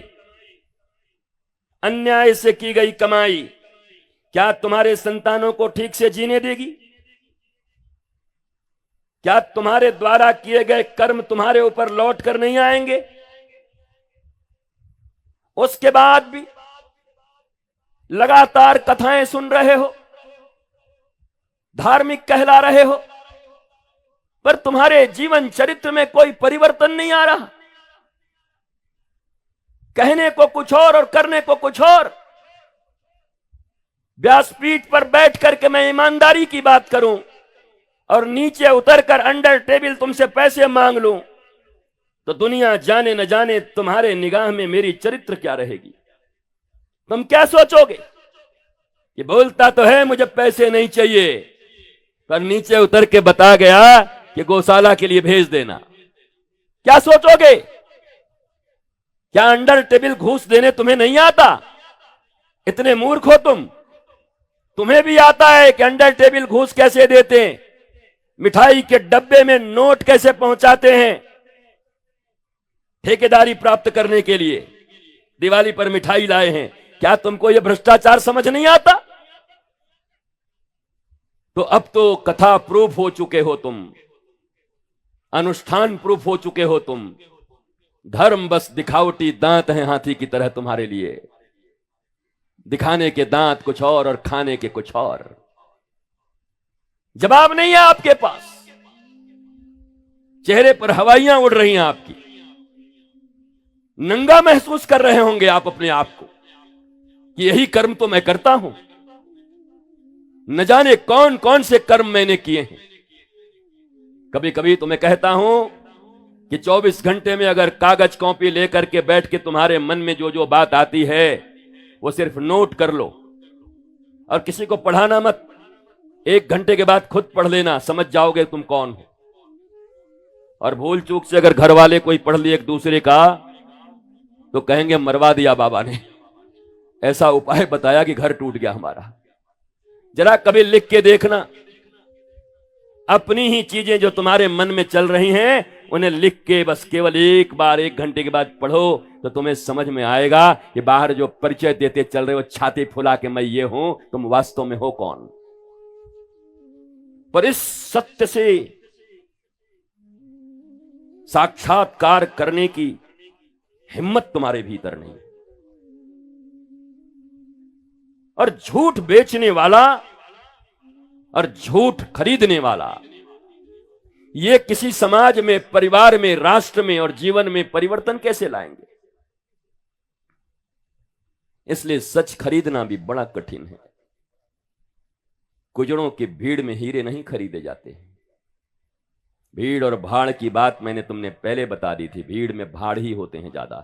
अन्याय से की गई कमाई क्या तुम्हारे संतानों को ठीक से जीने देगी? क्या तुम्हारे द्वारा किए गए कर्म तुम्हारे ऊपर लौट कर नहीं आएंगे? उसके बाद भी लगातार कथाएं सुन रहे हो, धार्मिक कहला रहे हो, पर तुम्हारे जीवन चरित्र में कोई परिवर्तन नहीं आ रहा। कहने को कुछ और करने को कुछ और। व्यासपीठ पर बैठ करके मैं ईमानदारी की बात करूं और नीचे उतरकर अंडर टेबल तुमसे पैसे मांग लूं, तो दुनिया जाने न जाने तुम्हारे निगाह में मेरी चरित्र क्या रहेगी। तुम क्या सोचोगे कि बोलता तो है मुझे पैसे नहीं चाहिए, पर नीचे उतर के बता गया कि गौशाला के लिए भेज देना। क्या सोचोगे? क्या अंडर टेबल घूस देने तुम्हें नहीं आता? इतने मूर्ख हो तुम? तुम्हें भी आता है कि अंडर टेबल घूस कैसे देते हैं, मिठाई के डब्बे में नोट कैसे पहुंचाते हैं ठेकेदारी प्राप्त करने के लिए। दिवाली पर मिठाई लाए हैं, क्या तुमको यह भ्रष्टाचार समझ नहीं आता? तो अब तो कथा प्रूफ हो चुके हो तुम, अनुष्ठान प्रूफ हो चुके हो तुम। धर्म बस दिखावटी दांत हैं हाथी की तरह तुम्हारे लिए, दिखाने के दांत कुछ और खाने के कुछ और। जवाब नहीं है आपके पास, चेहरे पर हवाइयां उड़ रही हैं आपकी। नंगा महसूस कर रहे होंगे आप अपने आप को कि यही कर्म तो मैं करता हूं। न जाने कौन कौन से कर्म मैंने किए हैं। कभी कभी तो मैं कहता हूं कि 24 घंटे में अगर कागज कॉपी लेकर के बैठ के तुम्हारे मन में जो जो बात आती है वो सिर्फ नोट कर लो और किसी को पढ़ाना मत। 1 घंटे के बाद खुद पढ़ लेना, समझ जाओगे तुम कौन हो। और भूल चूक से अगर घर वाले कोई पढ़ लिए एक दूसरे का तो कहेंगे मरवा दिया बाबा ने, ऐसा उपाय बताया कि घर टूट गया हमारा। जरा कभी लिख के देखना, अपनी ही चीजें जो तुम्हारे मन में चल रही हैं उन्हें लिख के बस केवल एक बार 1 घंटे के बाद पढ़ो तो तुम्हें समझ में आएगा कि बाहर जो परिचय देते चल रहे हो छाती फुला के मैं ये हूं, तुम वास्तव में हो कौन। पर इस सत्य से साक्षात्कार करने की हिम्मत तुम्हारे भीतर नहीं। और झूठ बेचने वाला और झूठ खरीदने वाला ये किसी समाज में, परिवार में, राष्ट्र में और जीवन में परिवर्तन कैसे लाएंगे? इसलिए सच खरीदना भी बड़ा कठिन है। गुजरों की भीड़ में हीरे नहीं खरीदे जाते हैं। भीड़ और भाड़ की बात मैंने तुमने पहले बता दी थी। भीड़ में भाड़ ही होते हैं ज्यादा,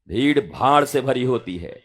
भीड़ भाड़ से भरी होती है।